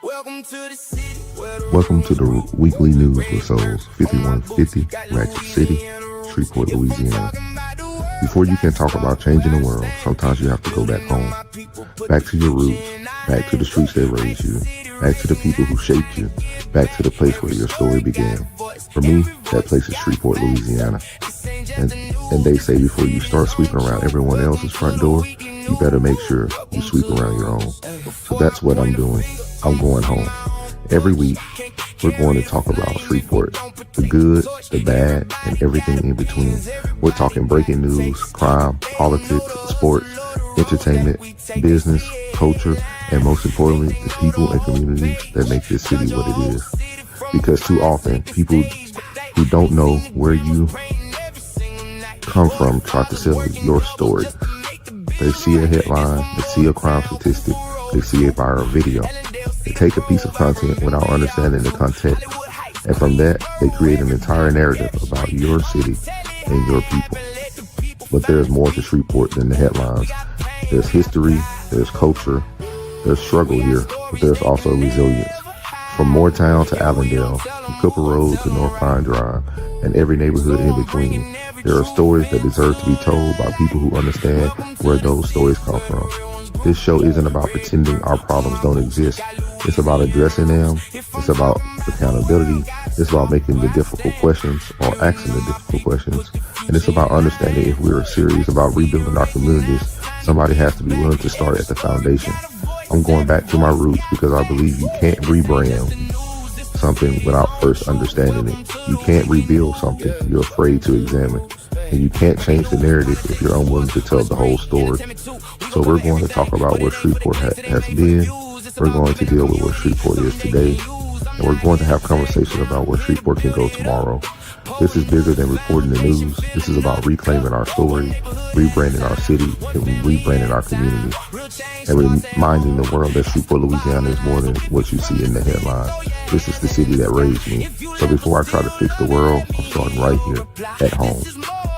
Welcome to the weekly news with Souls. 5150 Ratchet City, Shreveport, Louisiana. Before you can talk about changing the world, sometimes you have to go back home, back to your roots, back to the streets that raised you, back to the people who shaped you, back to the place where your story began. For me, that place is Shreveport, Louisiana. And they say before you start sweeping around everyone else's front door, you better make sure you sweep around your own. So that's what I'm doing. I'm going home. Every week, we're going to talk about Shreveport, the good, the bad, and everything in between. We're talking breaking news, crime, politics, sports, entertainment, business, culture, and most importantly, the people and communities that make this city what it is. Because too often, people who don't know where you come from try to sell your story. They see a headline, they see a crime statistic, they see a viral video. They take a piece of content without understanding the context, and from that, they create an entire narrative about your city and your people. But there's more to Shreveport than the headlines. There's history, there's culture, there's struggle here, but there's also resilience. From Moortown to Allendale, from Cooper Road to North Pine Drive, and every neighborhood in between, there are stories that deserve to be told by people who understand where those stories come from. This show isn't about pretending our problems don't exist. It's about addressing them. It's about accountability. It's about making the difficult questions or asking the difficult questions. And it's about understanding if we're serious about rebuilding our communities, somebody has to be willing to start at the foundation. I'm going back to my roots because I believe you can't rebrand something without first understanding it. You can't rebuild something you're afraid to examine. And you can't change the narrative if you're unwilling to tell the whole story. So we're going to talk about where Shreveport has been. We're going to deal with where Shreveport is today. And we're going to have conversations about where Shreveport can go tomorrow. This is bigger than reporting the news. This is about reclaiming our story, rebranding our city, and rebranding our community. And reminding the world that Shreveport, Louisiana is more than what you see in the headline. This is the city that raised me. So before I try to fix the world, I'm starting right here at home.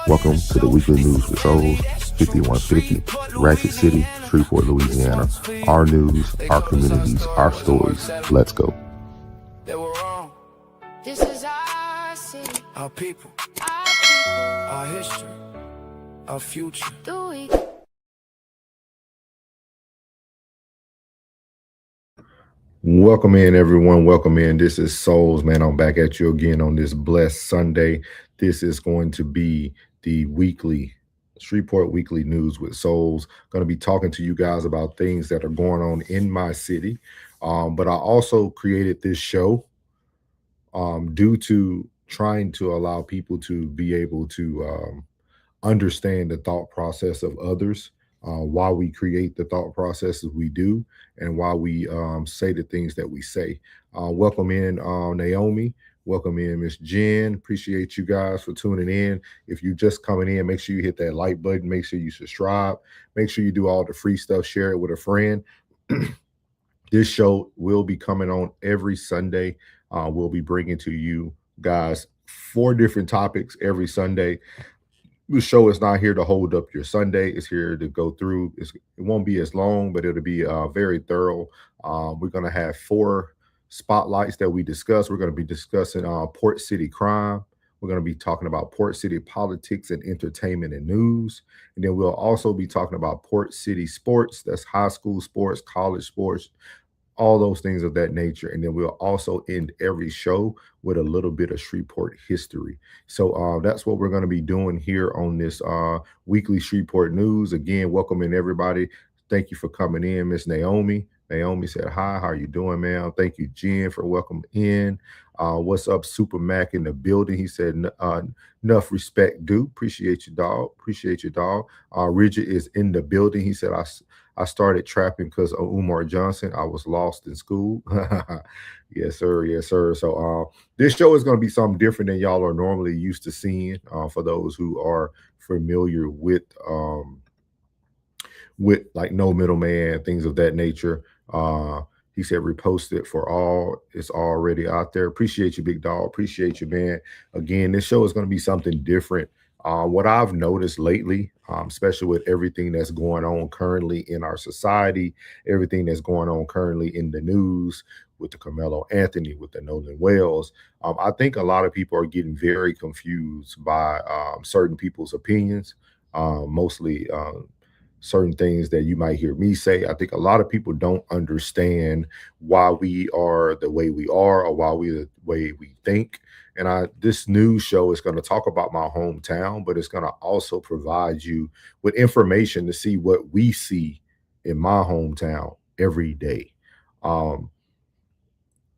Welcome to the weekly news with Souls, 5150, Ratchet City, Shreveport, Louisiana. Our news, our communities, our stories. Let's go. This is our city, Our people, our our history, our future. people. Do we? Welcome in, everyone. Welcome in. This is Souls, man. I'm back at you again on this blessed Sunday. This is going to be the weekly Shreveport Weekly News with Souls. Going to be talking to you guys about things that are going on in my city. But I also created this show due to trying to allow people to be able to understand the thought process of others, why we create the thought processes we do, and why we say the things that we say. Welcome in, Naomi. Welcome in, Miss Jen. Appreciate you guys for tuning in. If you're just coming in, make sure you hit that like button. Make sure you subscribe. Make sure you do all the free stuff. Share it with a friend. This show will be coming on every Sunday. We'll be bringing to you guys 4 different topics every Sunday. The show is not here to hold up your Sunday. It's here to go through. It won't be as long, but it'll be very thorough. We're going to have 4 spotlights that we discuss. We're going to be discussing Port City crime. We're going to be talking about Port City politics and entertainment and news. And then we'll also be talking about Port City sports. That's high school sports, college sports, all those things of that nature. And then we'll also end every show with a little bit of Shreveport history. So that's what we're going to be doing here on this weekly Shreveport news. Again, welcoming everybody. Thank you for coming in, Miss Naomi. Naomi said, hi, how you doing, man? Thank you, Jen, for welcoming in. What's up, Super Mac in the building? He said, enough respect, dude. Appreciate you, dog. Appreciate you, dog. Rigid is in the building. He said, I started trapping because of Umar Johnson. I was lost in school. Yes, sir. Yes, sir. So this show is going to be something different than y'all are normally used to seeing. For those who are familiar with like no middleman, things of that nature. He said, repost it for all. It's already out there. Appreciate you, big dog. Appreciate you, man. Again, this show is going to be something different What I've noticed lately, especially with everything that's going on currently in our society, everything that's going on currently in the news with the Carmelo Anthony, with the Nolan Wells, I think a lot of people are getting very confused by certain people's opinions, mostly certain things that you might hear me say. I think a lot of people don't understand why we are the way we are or why we the way we think. And this news show is going to talk about my hometown, but it's going to also provide you with information to see what we see in my hometown every day. Um,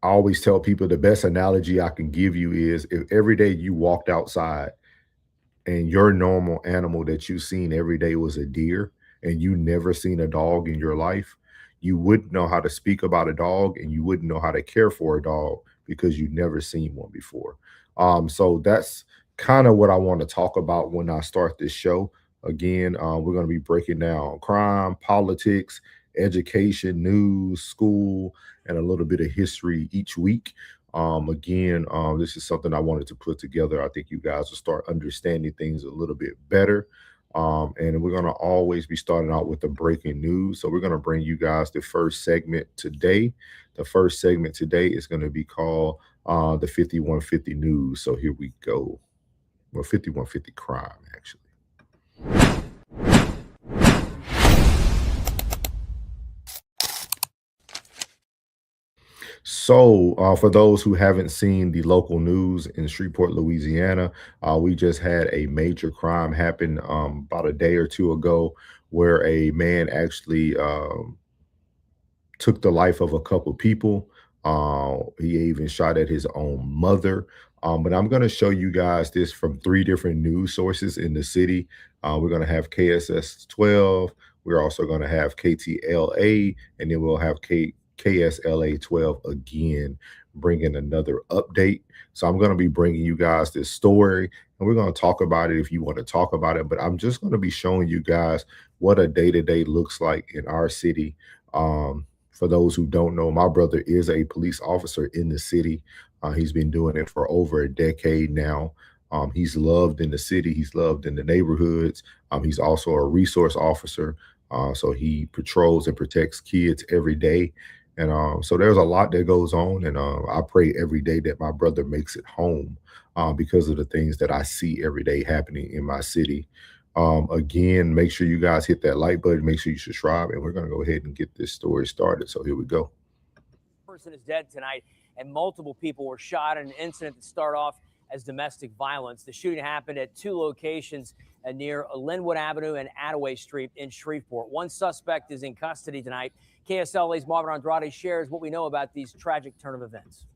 I always tell people the best analogy I can give you is if every day you walked outside and your normal animal that you've seen every day was a deer and you never seen a dog in your life, you wouldn't know how to speak about a dog and you wouldn't know how to care for a dog because you never seen one before. So that's kind of what I want to talk about when I start this show. Again, we're going to be breaking down crime, politics, education, news, school, and a little bit of history each week. This is something I wanted to put together. I think you guys will start understanding things a little bit better. And we're going to always be starting out with the breaking news. So we're going to bring you guys the first segment today. The first segment today is going to be called the 5150 News. So here we go. Well, 5150 Crime, actually. So, for those who haven't seen the local news in Shreveport, Louisiana, we just had a major crime happen about a day or two ago where a man actually took the life of a couple people. He even shot at his own mother. But I'm going to show you guys this from three different news sources in the city. We're going to have KSS 12. We're also going to have KTLA, and then we'll have KSLA 12 again, bringing another update. So I'm going to be bringing you guys this story, and we're going to talk about it if you want to talk about it. But I'm just going to be showing you guys what a day-to-day looks like in our city. For those who don't know, my brother is a police officer in the city. He's been doing it for over a decade now. He's loved in the city. He's loved in the neighborhoods. He's also a resource officer. So he patrols and protects kids every day. And so there's a lot that goes on. And I pray every day that my brother makes it home because of the things that I see every day happening in my city. Again, make sure you guys hit that like button. Make sure you subscribe. And we're going to go ahead and get this story started. So here we go. Person is dead tonight, and multiple people were shot in an incident that started off as domestic violence. The shooting happened at two locations near Linwood Avenue and Attaway Street in Shreveport. One suspect is in custody tonight. KSLA's Marvin Andrade shares what we know about these tragic turn of events.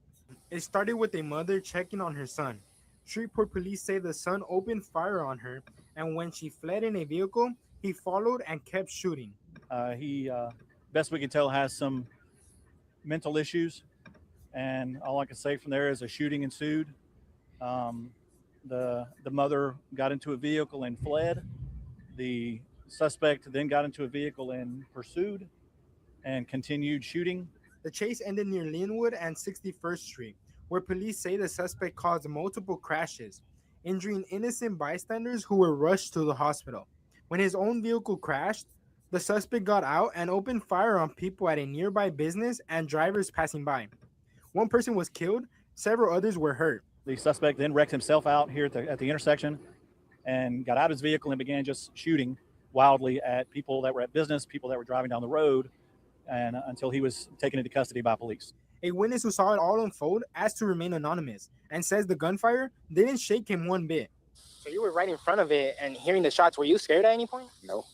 It started with a mother checking on her son. Shreveport police say the son opened fire on her, and when she fled in a vehicle, he followed and kept shooting. He, best we can tell, has some mental issues, and all I can say from there is a shooting ensued. The mother got into a vehicle and fled. The suspect then got into a vehicle and pursued and continued shooting. The chase ended near Linwood and 61st Street, where police say the suspect caused multiple crashes, injuring innocent bystanders who were rushed to the hospital. When his own vehicle crashed, the suspect got out and opened fire on people at a nearby business and drivers passing by. One person was killed, several others were hurt. The suspect then wrecked himself out here at the intersection and got out of his vehicle and began just shooting wildly at people that were at business, people that were driving down the road, and until he was taken into custody by police. A witness who saw it all unfold asked to remain anonymous and says the gunfire didn't shake him one bit. So you were right in front of it and hearing the shots. Were you scared at any point? No.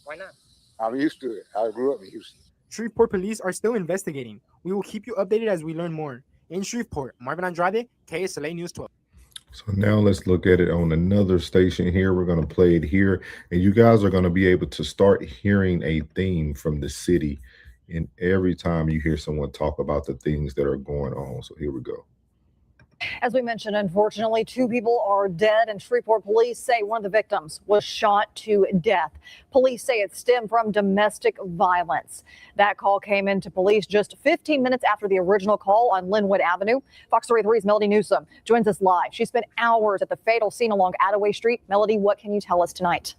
Why not? I'm used to it. I grew up in Houston. Shreveport police are still investigating. We will keep you updated as we learn more. In Shreveport, Marvin Andrade, KSLA News 12. So now let's look at it on another station here. We're going to play it here, and you guys are going to be able to start hearing a theme from the city. And every time you hear someone talk about the things that are going on. So here we go. As we mentioned, unfortunately, 2 people are dead, and Shreveport police say one of the victims was shot to death. Police say it stemmed from domestic violence. That call came into police just 15 minutes after the original call on Linwood Avenue. Fox 33's Melody Newsom joins us live. She spent hours at the fatal scene along Attaway Street. Melody, what can you tell us tonight?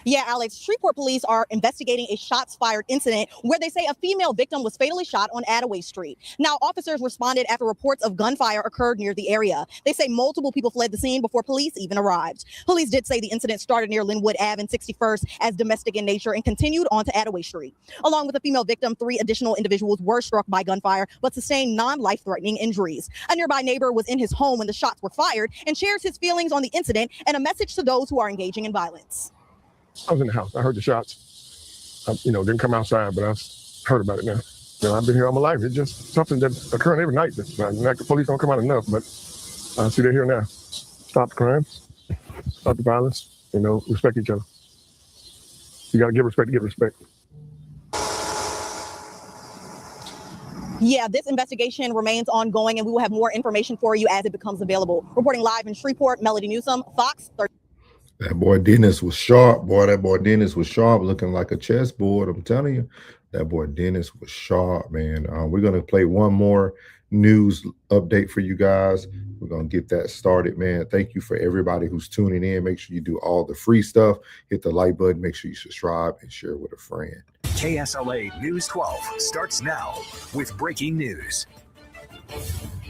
Yeah, Alex, Shreveport police are investigating a shots fired incident where they say a female victim was fatally shot on Attaway Street. Now, officers responded after reports of gunfire occurred near the area. They say multiple people fled the scene before police even arrived. Police did say the incident started near Linwood Ave and 61st as domestic in nature and continued on to Attaway Street. Along with the female victim, 3 additional individuals were struck by gunfire but sustained non-life-threatening injuries. A nearby neighbor was in his home when the shots were fired and shares his feelings on the incident and a message to those who are engaging in violence. I was in the house. I heard the shots. I, didn't come outside, but I heard about it now. I've been here all my life. It's just something that's occurring every night. Like the police don't come out enough, but I see they're here now. Stop the crimes, stop the violence, respect each other. You got to give respect to get respect. Yeah, this investigation remains ongoing, and we will have more information for you as it becomes available. Reporting live in Shreveport, Melody Newsom, Fox 30. That boy Dennis was sharp, boy. That boy Dennis was sharp, looking like a chessboard. I'm telling you, that boy Dennis was sharp, man. We're going to play one more news update for you guys. We're going to get that started, man. Thank you for everybody who's tuning in. Make sure you do all the free stuff. Hit the like button. Make sure you subscribe and share with a friend. KSLA News 12 starts now with breaking news.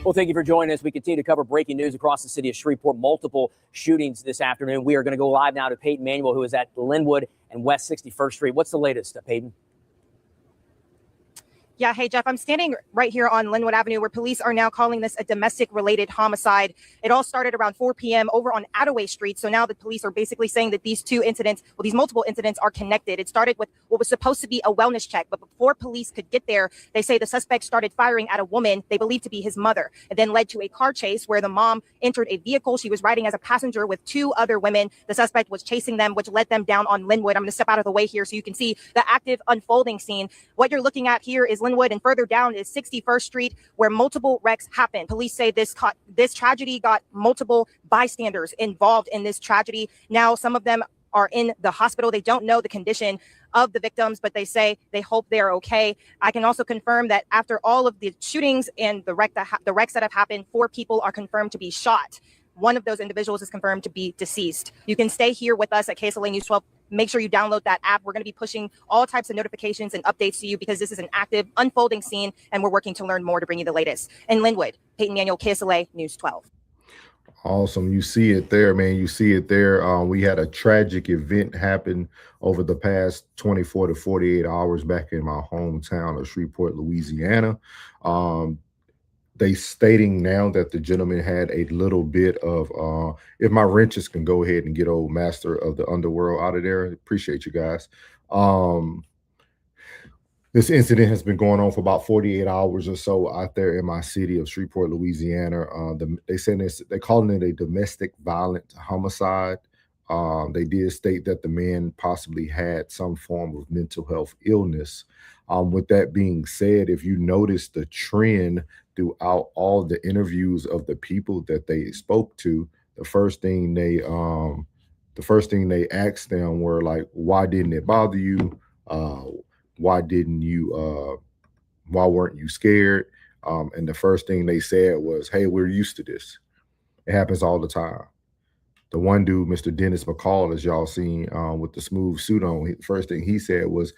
Well, thank you for joining us. We continue to cover breaking news across the city of Shreveport. Multiple shootings this afternoon. We are going to go live now to Peyton Manuel, who is at Linwood and West 61st Street. What's the latest, Peyton? Yeah, hey, Jeff, I'm standing right here on Linwood Avenue where police are now calling this a domestic-related homicide. It all started around 4 p.m. over on Attaway Street. So now the police are basically saying that these multiple incidents are connected. It started with what was supposed to be a wellness check, but before police could get there, they say the suspect started firing at a woman they believe to be his mother. It then led to a car chase where the mom entered a vehicle. She was riding as a passenger with 2 other women. The suspect was chasing them, which led them down on Linwood. I'm going to step out of the way here so you can see the active unfolding scene. What you're looking at here is Linwood, and further down is 61st Street, where multiple wrecks happened. Police say this tragedy got multiple bystanders involved in this tragedy. Now, some of them are in the hospital. They don't know the condition of the victims, but they say they hope they're okay. I can also confirm that after all of the shootings and the wrecks that have happened, 4 people are confirmed to be shot. One of those individuals is confirmed to be deceased. You can stay here with us at KSLA News 12. Make sure you download that app. We're going to be pushing all types of notifications and updates to you because this is an active, unfolding scene, and we're working to learn more to bring you the latest. In Linwood, Peyton Manuel, KSLA News 12. Awesome. You see it there, man. You see it there. We had a tragic event happen over the past 24 to 48 hours back in my hometown of Shreveport, Louisiana. They stating now that the gentleman had a little bit of, if my wrenches can go ahead and get old master of the underworld out of there. Appreciate you guys. This incident has been going on for about 48 hours or so out there in my city of Shreveport, Louisiana. They're calling it a domestic violent homicide. They did state that the man possibly had some form of mental health illness. With that being said, if you notice the trend throughout all the interviews of the people that they spoke to, the first thing they asked them were like, why didn't it bother you? Why weren't you scared? And the first thing they said was, hey, we're used to this. It happens all the time. The one dude, Mr. Dennis McCall, as y'all seen with the smooth suit on, the first thing he said was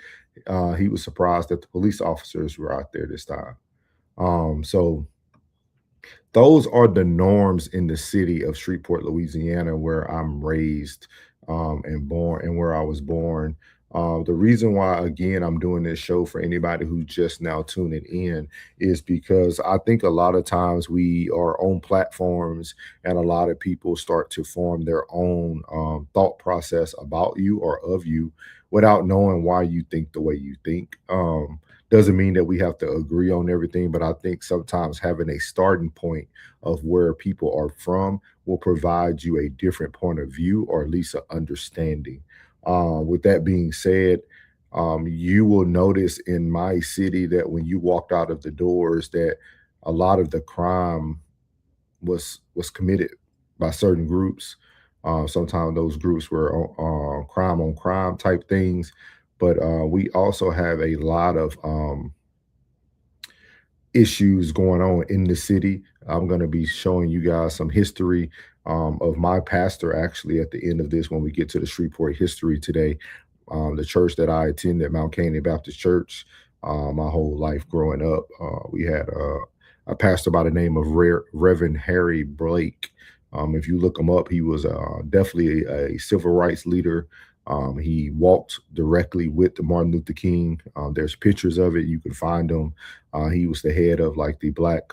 he was surprised that the police officers were out there this time. So those are the norms in the city of Shreveport, Louisiana, where I'm raised and born, and where I was born. The reason why, again, I'm doing this show for anybody who's just now tuning in is because I think a lot of times we are on platforms and a lot of people start to form their own thought process about you or of you without knowing why you think the way you think. Doesn't mean that we have to agree on everything, but I think sometimes having a starting point of where people are from will provide you a different point of view, or at least an understanding. With that being said, you will notice in my city that when you walked out of the doors that a lot of the crime was committed by certain groups. Sometimes those groups were crime on crime type things, but we also have a lot of issues going on in the city. I'm going to be showing you guys some history of my pastor actually at the end of this when we get to the Shreveport history today. The church that I attended, Mount Canaan Baptist Church, my whole life growing up, we had a pastor by the name of Reverend Harry Blake. If you look him up, he was definitely a civil rights leader. He walked directly with Martin Luther King. There's pictures of it. You can find them. He was the head of like the Black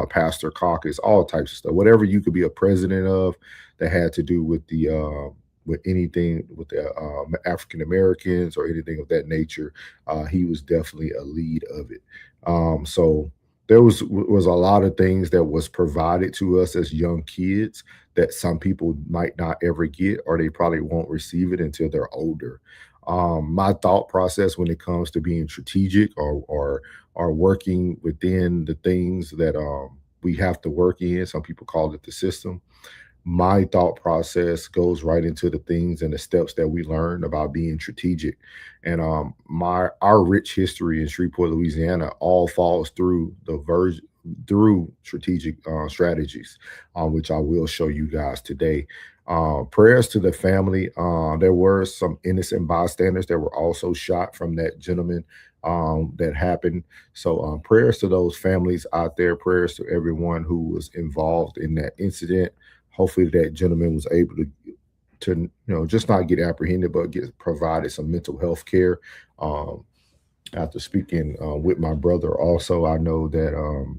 Pastor Caucus, all types of stuff. Whatever you could be a president of that had to do with the with anything with the African Americans or anything of that nature, he was definitely a lead of it. So there was a lot of things that was provided to us as young kids that some people might not ever get, or they probably won't receive it until they're older. My thought process when it comes to being strategic or working within the things that we have to work in, some people call it the system. My thought process goes right into the things and the steps that we learn about being strategic. And our rich history in Shreveport, Louisiana, all falls through through strategic strategies, which I will show you guys today. Prayers to the family. There were some innocent bystanders that were also shot from that gentleman that happened. So prayers to those families out there. Prayers to everyone who was involved in that incident. Hopefully that gentleman was able to just not get apprehended, but get provided some mental health care. After speaking with my brother also, I know that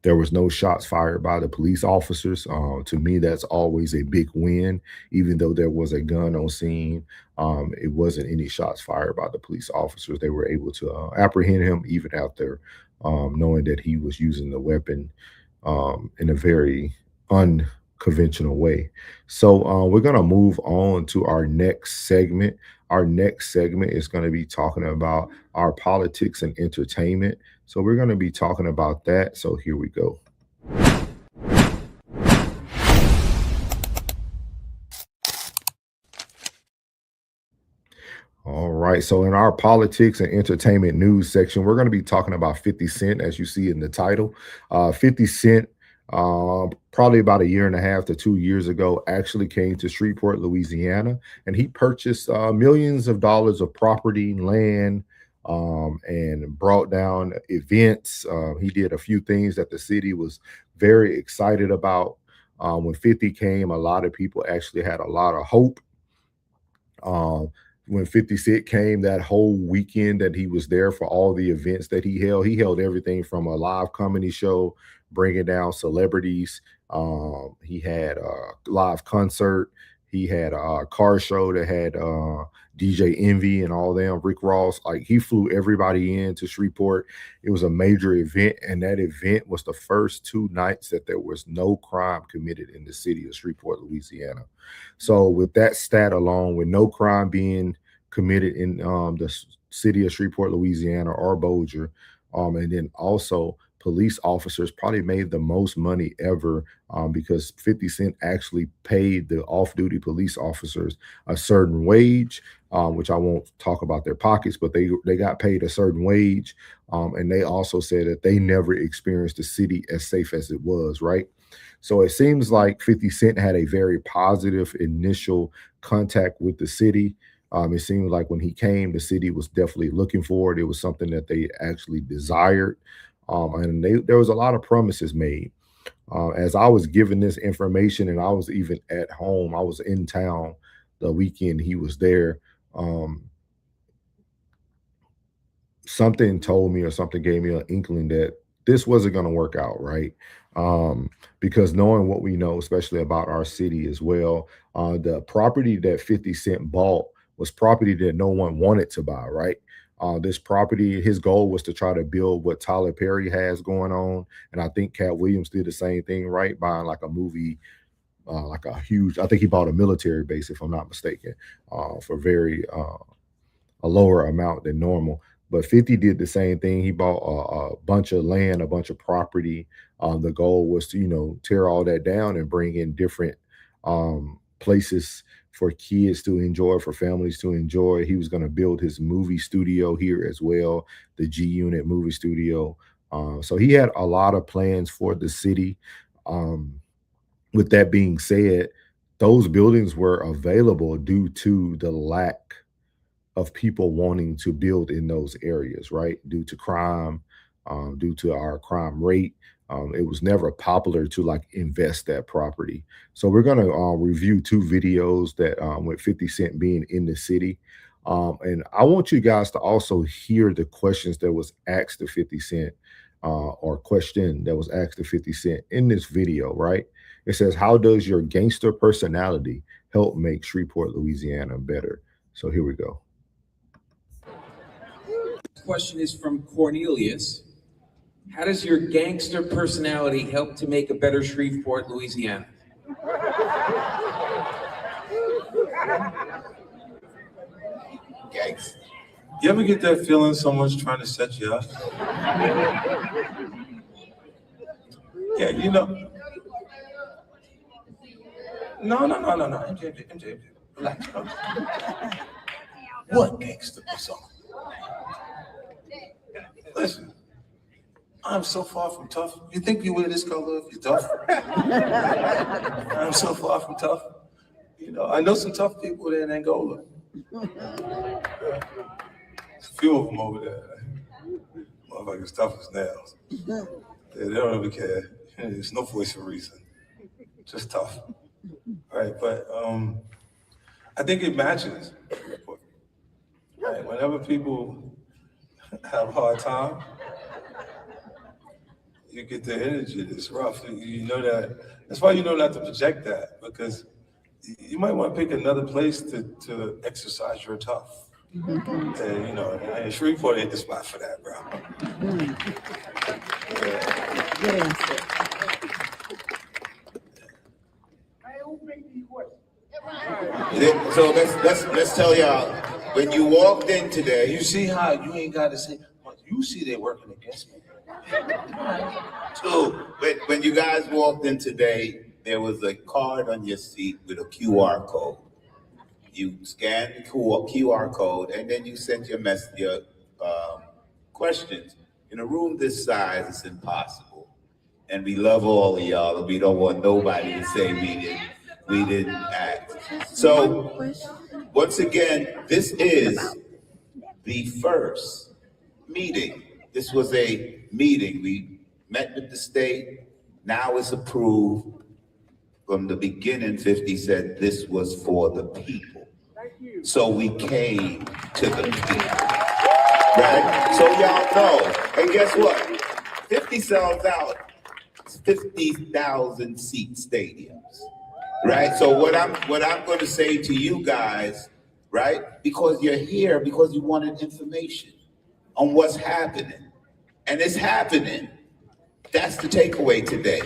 there was no shots fired by the police officers. To me, that's always a big win. Even though there was a gun on scene, it wasn't any shots fired by the police officers. They were able to apprehend him even after knowing that he was using the weapon in a very unconventional way. So we're going to move on to our next segment. Our next segment is going to be talking about our politics and entertainment. So we're going to be talking about that. So here we go. All right. So in our politics and entertainment news section, we're going to be talking about 50 Cent, as you see in the title. 50 Cent, probably about 1.5 to 2 years ago, actually came to Shreveport, Louisiana, and he purchased millions of dollars of property, land, and brought down events. He did a few things that the city was very excited about. When 50 came, a lot of people actually had a lot of hope. When 50 Cent came, that whole weekend that he was there for all the events that he held everything from a live comedy show, bringing down celebrities. He had a live concert. He had a car show that had DJ Envy and all them, Rick Ross. Like, he flew everybody into Shreveport. It was a major event, and that event was the first 2 nights that there was no crime committed in the city of Shreveport, Louisiana. So with that stat alone, with no crime being committed in the city of Shreveport, Louisiana, or Bossier, and then also police officers probably made the most money ever because 50 Cent actually paid the off-duty police officers a certain wage, which I won't talk about their pockets, but they got paid a certain wage. And they also said that they never experienced the city as safe as it was, right? So it seems like 50 Cent had a very positive initial contact with the city. It seemed like when he came, the city was definitely looking for it. It was something that they actually desired. And there was a lot of promises made. As I was given this information, and I was even at home, I was in town the weekend he was there. Something told me, or something gave me an inkling that this wasn't going to work out, right? Because knowing what we know, especially about our city as well, the property that 50 Cent bought was property that no one wanted to buy, right? This property, his goal was to try to build what Tyler Perry has going on. And I think Cat Williams did the same thing, right? Buying like a movie, like a huge, I think he bought a military base, if I'm not mistaken, for a lower amount than normal. But 50 did the same thing. He bought a bunch of land, a bunch of property. The goal was to, tear all that down and bring in different places for kids to enjoy, for families to enjoy. He was going to build his movie studio here as well, the G Unit movie studio. So he had a lot of plans for the city. With that being said, those buildings were available due to the lack of people wanting to build in those areas, right? Due to crime, due to our crime rate. It was never popular to like invest that property. So we're going to review two videos that with 50 Cent being in the city. And I want you guys to also hear the questions that was asked to 50 Cent or question that was asked to 50 Cent in this video, right? It says, how does your gangster personality help make Shreveport, Louisiana better? So here we go. Question is from Cornelius. How does your gangster personality help to make a better Shreveport, Louisiana? Yikes. You ever get that feeling someone's trying to set you up? Yeah, you know. No. MJ, relax. What gangster persona? Listen, I'm so far from tough. You think you wear this color if you're tough? I'm so far from tough. I know some tough people there in Angola. There's a few of them over there. Motherfuckers tough as nails. They don't really care. There's no voice for reason. Just tough. Right, but I think it matches. Right, whenever people have a hard time, you get the energy that's rough. You know that. That's why you know not to project that, because you might want to pick another place to exercise your tough. And, and Shreveport ain't the spot for that, bro. So let's tell y'all, when you walked in today, You see how you ain't got to say, well, you see they working against me. two, when you guys walked in today, there was a card on your seat with a QR code. You scanned the QR code, and then you sent your questions. In a room this size, it's impossible. And we love all of y'all, and we don't want nobody to say we didn't act. So, once again, this is the first meeting. This was a meeting. We met with the state. Now it's approved. From the beginning, 50 said this was for the people. So we came to the people. Right? So y'all know. And guess what? 50 sells out 50,000 seat stadiums. Right? So what I'm going to say to you guys, right? Because you're here, because you wanted information on what's happening. And it's happening. That's the takeaway today.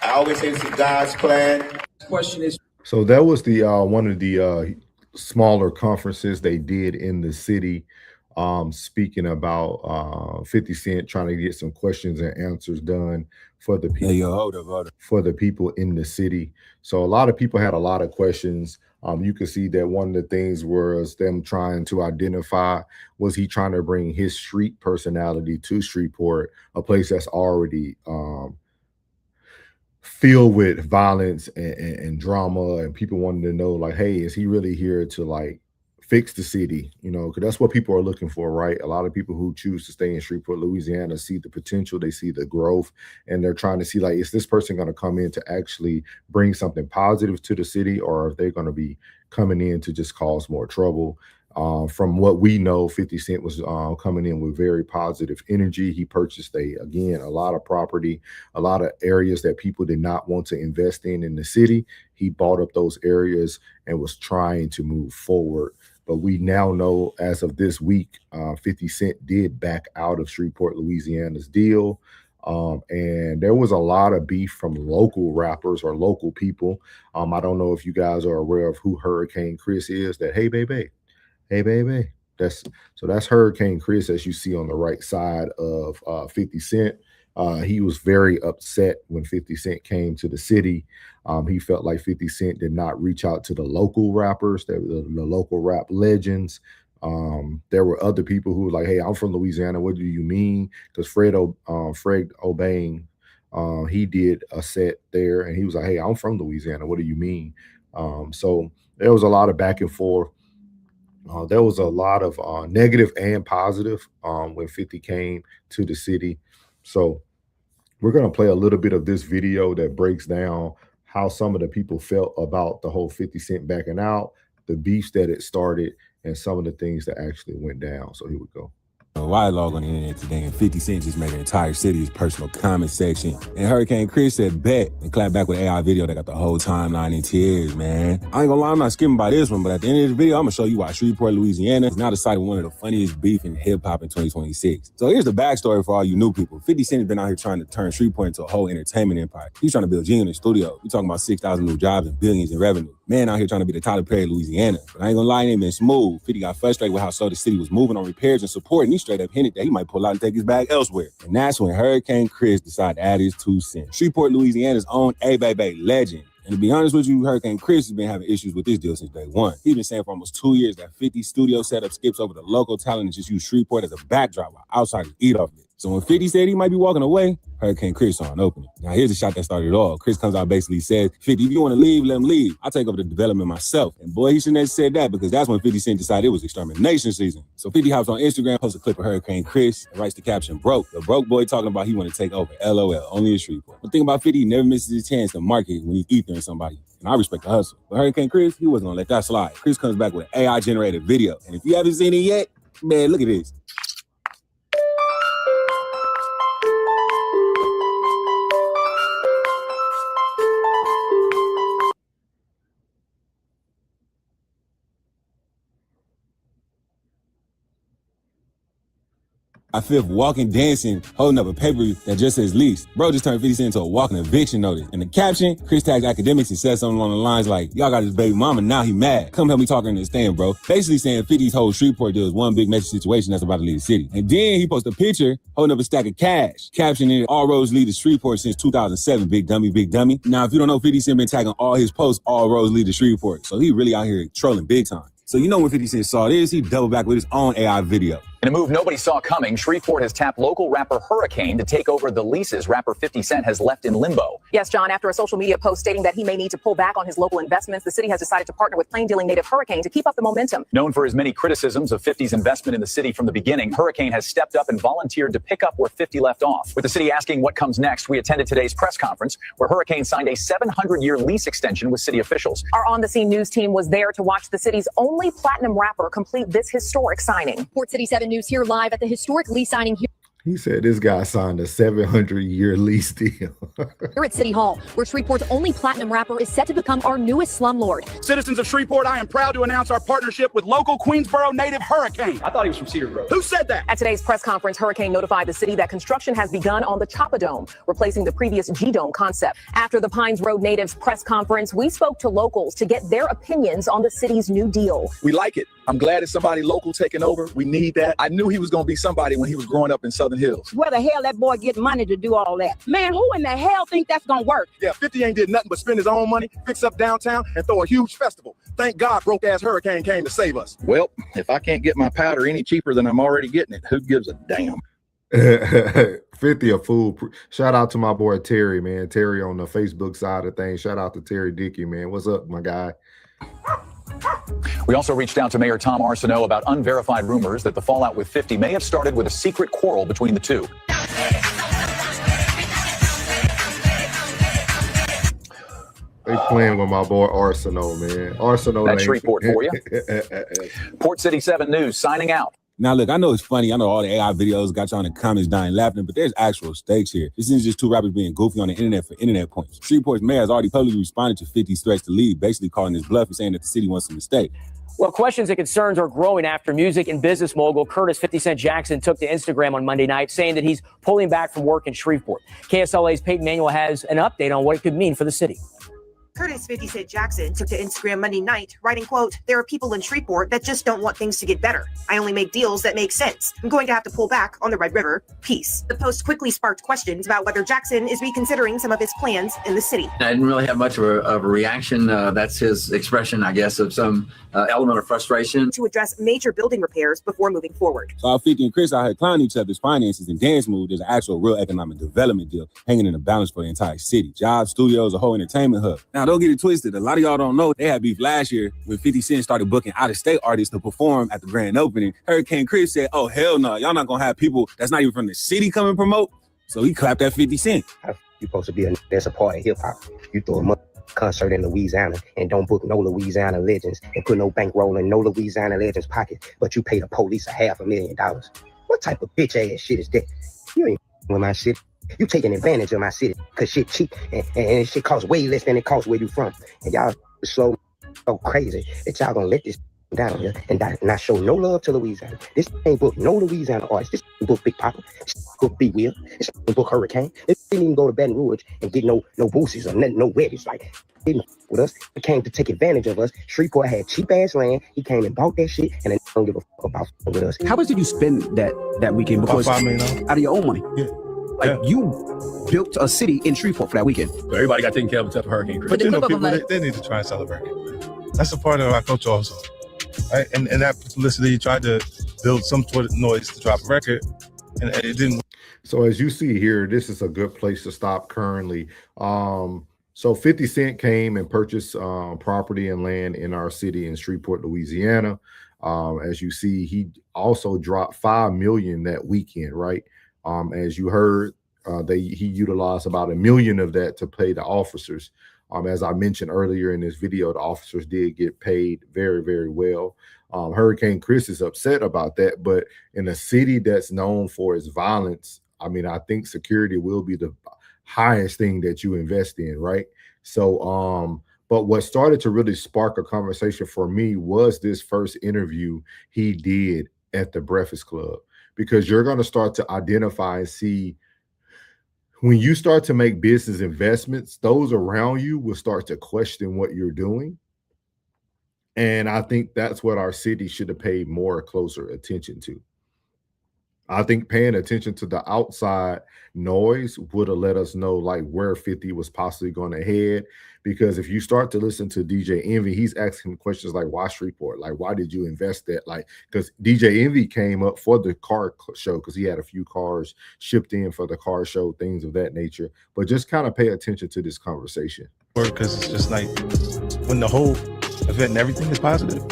I always say it's God's plan. Question is. So that was the one of the smaller conferences they did in the city, speaking about 50 Cent trying to get some questions and answers done for the people. Hey, yo, hold up. For the people in the city. So a lot of people had a lot of questions. You could see that one of the things was them trying to identify, was he trying to bring his street personality to Shreveport, a place that's already filled with violence and drama, and people wanted to know, like, hey, is he really here to like fix the city? Because that's what people are looking for, right? A lot of people who choose to stay in Shreveport, Louisiana, see the potential, they see the growth, and they're trying to see, like, is this person going to come in to actually bring something positive to the city, or are they going to be coming in to just cause more trouble? From what we know, 50 Cent was coming in with very positive energy. He purchased a lot of property, a lot of areas that people did not want to invest in the city. He bought up those areas and was trying to move forward. But we now know, as of this week, 50 Cent did back out of Shreveport, Louisiana's deal. And there was a lot of beef from local rappers or local people. I don't know if you guys are aware of who Hurricane Chris is. That, hey, baby. That's Hurricane Chris, as you see on the right side of 50 Cent. He was very upset when 50 Cent came to the city. He felt like 50 Cent did not reach out to the local rappers, the local rap legends. There were other people who were like, hey, I'm from Louisiana. What do you mean? Because Fred Obang, he did a set there and he was like, hey, I'm from Louisiana. What do you mean? So there was a lot of back and forth. There was a lot of negative and positive when 50 came to the city. So we're going to play a little bit of this video that breaks down how some of the people felt about the whole 50 Cent backing out, the beefs that it started, and some of the things that actually went down. So here we go. Why log on the internet today and 50 Cent just made an entire city his personal comment section. And Hurricane Chris said bet and clapped back with an AI video that got the whole timeline in tears, man. I ain't gonna lie, I'm not skipping by this one, but at the end of the video, I'm gonna show you why Shreveport, Louisiana is now the site of one of the funniest beef in hip-hop in 2026. So here's the backstory for all you new people. 50 Cent has been out here trying to turn Shreveport into a whole entertainment empire. He's trying to build G in the studio. We're talking about 6,000 new jobs and billions in revenue. Man out here trying to be the Tyler Perry of Louisiana. But I ain't gonna lie, it ain't been smooth. 50 got frustrated with how slow the city was moving on repairs and support, and he straight up hinted that he might pull out and take his bag elsewhere. And that's when Hurricane Chris decided to add his 2 cents. Shreveport, Louisiana's own A-Bay legend. And to be honest with you, Hurricane Chris has been having issues with this deal since day one. He's been saying for almost 2 years that 50 studio setup skips over the local talent and just use Shreveport as a backdrop while outsiders eat off of it. So when 50 said he might be walking away, Hurricane Chris saw an opening. Now here's the shot that started it all. Chris comes out basically says, 50, if you want to leave, let him leave. I'll take over the development myself. And boy, he shouldn't have said that because that's when 50 Cent decided it was extermination season. So 50 hops on Instagram, posts a clip of Hurricane Chris and writes the caption, broke. The broke boy talking about he want to take over. LOL, only in Shreveport. But think about 50, he never misses his chance to market when he's ethering somebody. And I respect the hustle. But Hurricane Chris, he wasn't gonna let that slide. Chris comes back with an AI generated video. And if you haven't seen it yet, man, look at this. I feel walking, dancing, holding up a paper that just says lease. Bro just turned 50 Cent into a walking eviction notice. In the caption, Chris tagged academics and said something along the lines like, y'all got his baby mama, now he mad. Come help me talk her into the stand, bro. Basically saying 50's whole Shreveport deal is one big messy situation that's about to leave the city. And then he posted a picture holding up a stack of cash, captioning, all roads lead to Shreveport since 2007, big dummy, big dummy. Now, if you don't know, 50 Cent been tagging all his posts, all roads lead to Shreveport. So he really out here trolling big time. So you know when 50 Cent saw this, he doubled back with his own AI video. In a move nobody saw coming, Shreveport has tapped local rapper Hurricane to take over the leases rapper 50 Cent has left in limbo. Yes, John, after a social media post stating that he may need to pull back on his local investments, the city has decided to partner with plain-dealing native Hurricane to keep up the momentum. Known for his many criticisms of 50's investment in the city from the beginning, Hurricane has stepped up and volunteered to pick up where 50 left off. With the city asking what comes next, we attended today's press conference where Hurricane signed a 700-year lease extension with city officials. Our on-the-scene news team was there to watch the city's only platinum rapper complete this historic signing. Port City 7 News here live at the historic lease signing here. He said this guy signed a 700-year lease deal. Here at City Hall, where Shreveport's only platinum rapper is set to become our newest slumlord. Citizens of Shreveport, I am proud to announce our partnership with local Queensboro native Hurricane. I thought he was from Cedar Grove. Who said that? At today's press conference, Hurricane notified the city that construction has begun on the Choppadome, replacing the previous G-Dome concept. After the Pines Road natives press conference, we spoke to locals to get their opinions on the city's new deal. We like it. I'm glad it's somebody local taking over. We need that. I knew he was going to be somebody when he was growing up in Southern Hills. Where the hell that boy get money to do all that? Man, who in the hell think that's gonna work? Yeah, 50 ain't did nothing but spend his own money, fix up downtown, and throw a huge festival. Thank God broke-ass Hurricane came to save us. Well, if I can't get my powder any cheaper than I'm already getting it, who gives a damn? 50 a fool. Shout out to my boy Terry, man. Terry on the Facebook side of things. Shout out to Terry Dickey, man. What's up, my guy? We also reached out to Mayor Tom Arsenault about unverified rumors that the fallout with 50 may have started with a secret quarrel between the two. They playing with my boy Arsenault, man. Arsenault. That's Shreveport for you. Port City 7 News signing out. Now, look, I know it's funny. I know all the AI videos got y'all in the comments dying laughing, but there's actual stakes here. This isn't just two rappers being goofy on the internet for internet points. Shreveport's mayor has already publicly responded to 50's threats to leave, basically calling his bluff and saying that the city wants him to stay. Well, questions and concerns are growing after music and business mogul Curtis 50 Cent Jackson took to Instagram on Monday night, saying that he's pulling back from work in Shreveport. KSLA's Peyton Manuel has an update on what it could mean for the city. Curtis 50 Cent Jackson took to Instagram Monday night, writing, quote, "There are people in Shreveport that just don't want things to get better. I only make deals that make sense. I'm going to have to pull back on the Red River. Peace." The post quickly sparked questions about whether Jackson is reconsidering some of his plans in the city. I didn't really have much of a reaction. That's his expression, I guess, of some element of frustration. To address major building repairs before moving forward. So our 50 and Chris out here clowning each other's finances and dance move. There's an actual real economic development deal hanging in the balance for the entire city. Jobs, studios, a whole entertainment hub. Now, don't get it twisted. A lot of y'all don't know they had beef last year when 50 Cent started booking out-of-state artists to perform at the grand opening. Hurricane Chris said, "Oh, hell no. Y'all not going to have people that's not even from the city come and promote." So he clapped at 50 Cent. You supposed to be that's a part of hip-hop. You throw a concert in Louisiana and don't book no Louisiana legends and put no bankroll in no Louisiana legends pocket, but you pay the police $500,000. What type of bitch-ass shit is that? You ain't with my shit. You taking advantage of my city because shit cheap and shit costs way less than it costs where you from. And y'all so crazy that y'all gonna let this down here and not show no love to Louisiana. This ain't book no Louisiana artists. This book Big Papa. This book Big Will. This book Hurricane. This didn't even go to Baton Rouge and get no boosies or no weddies. Like, he didn't with us. He came to take advantage of us. Shreveport had cheap ass land. He came and bought that shit and they don't give a fuck about with us. How much did you spend that weekend? Because About $5 million. out of your own money. Yeah. Like you built a city in Shreveport for that weekend. So everybody got taken care of except for Hurricane Chris. But you know, people they need to try and celebrate. That's a part of our culture also. Right? And that publicity tried to build some sort of noise to drop a record, and it didn't. So as you see here, this is a good place to stop currently. So 50 Cent came and purchased property and land in our city in Shreveport, Louisiana. As you see, he also dropped $5 million that weekend, right? As you heard, he utilized about $1 million of that to pay the officers. As I mentioned earlier in this video, the officers did get paid very, very well. Hurricane Chris is upset about that, but in a city that's known for its violence, I mean, I think security will be the highest thing that you invest in, right? So, but what started to really spark a conversation for me was this first interview he did at the Breakfast Club, because you're going to start to identify and see when you start to make business investments, those around you will start to question what you're doing. And I think that's what our city should have paid more closer attention to. I think paying attention to the outside noise would have let us know like where 50 was possibly going to head. Because if you start to listen to DJ Envy, he's asking questions like, why Shreveport? Like, why did you invest that? Like, because DJ Envy came up for the car show because he had a few cars shipped in for the car show, things of that nature. But just kind of pay attention to this conversation. Because it's just like when the whole event and everything is positive,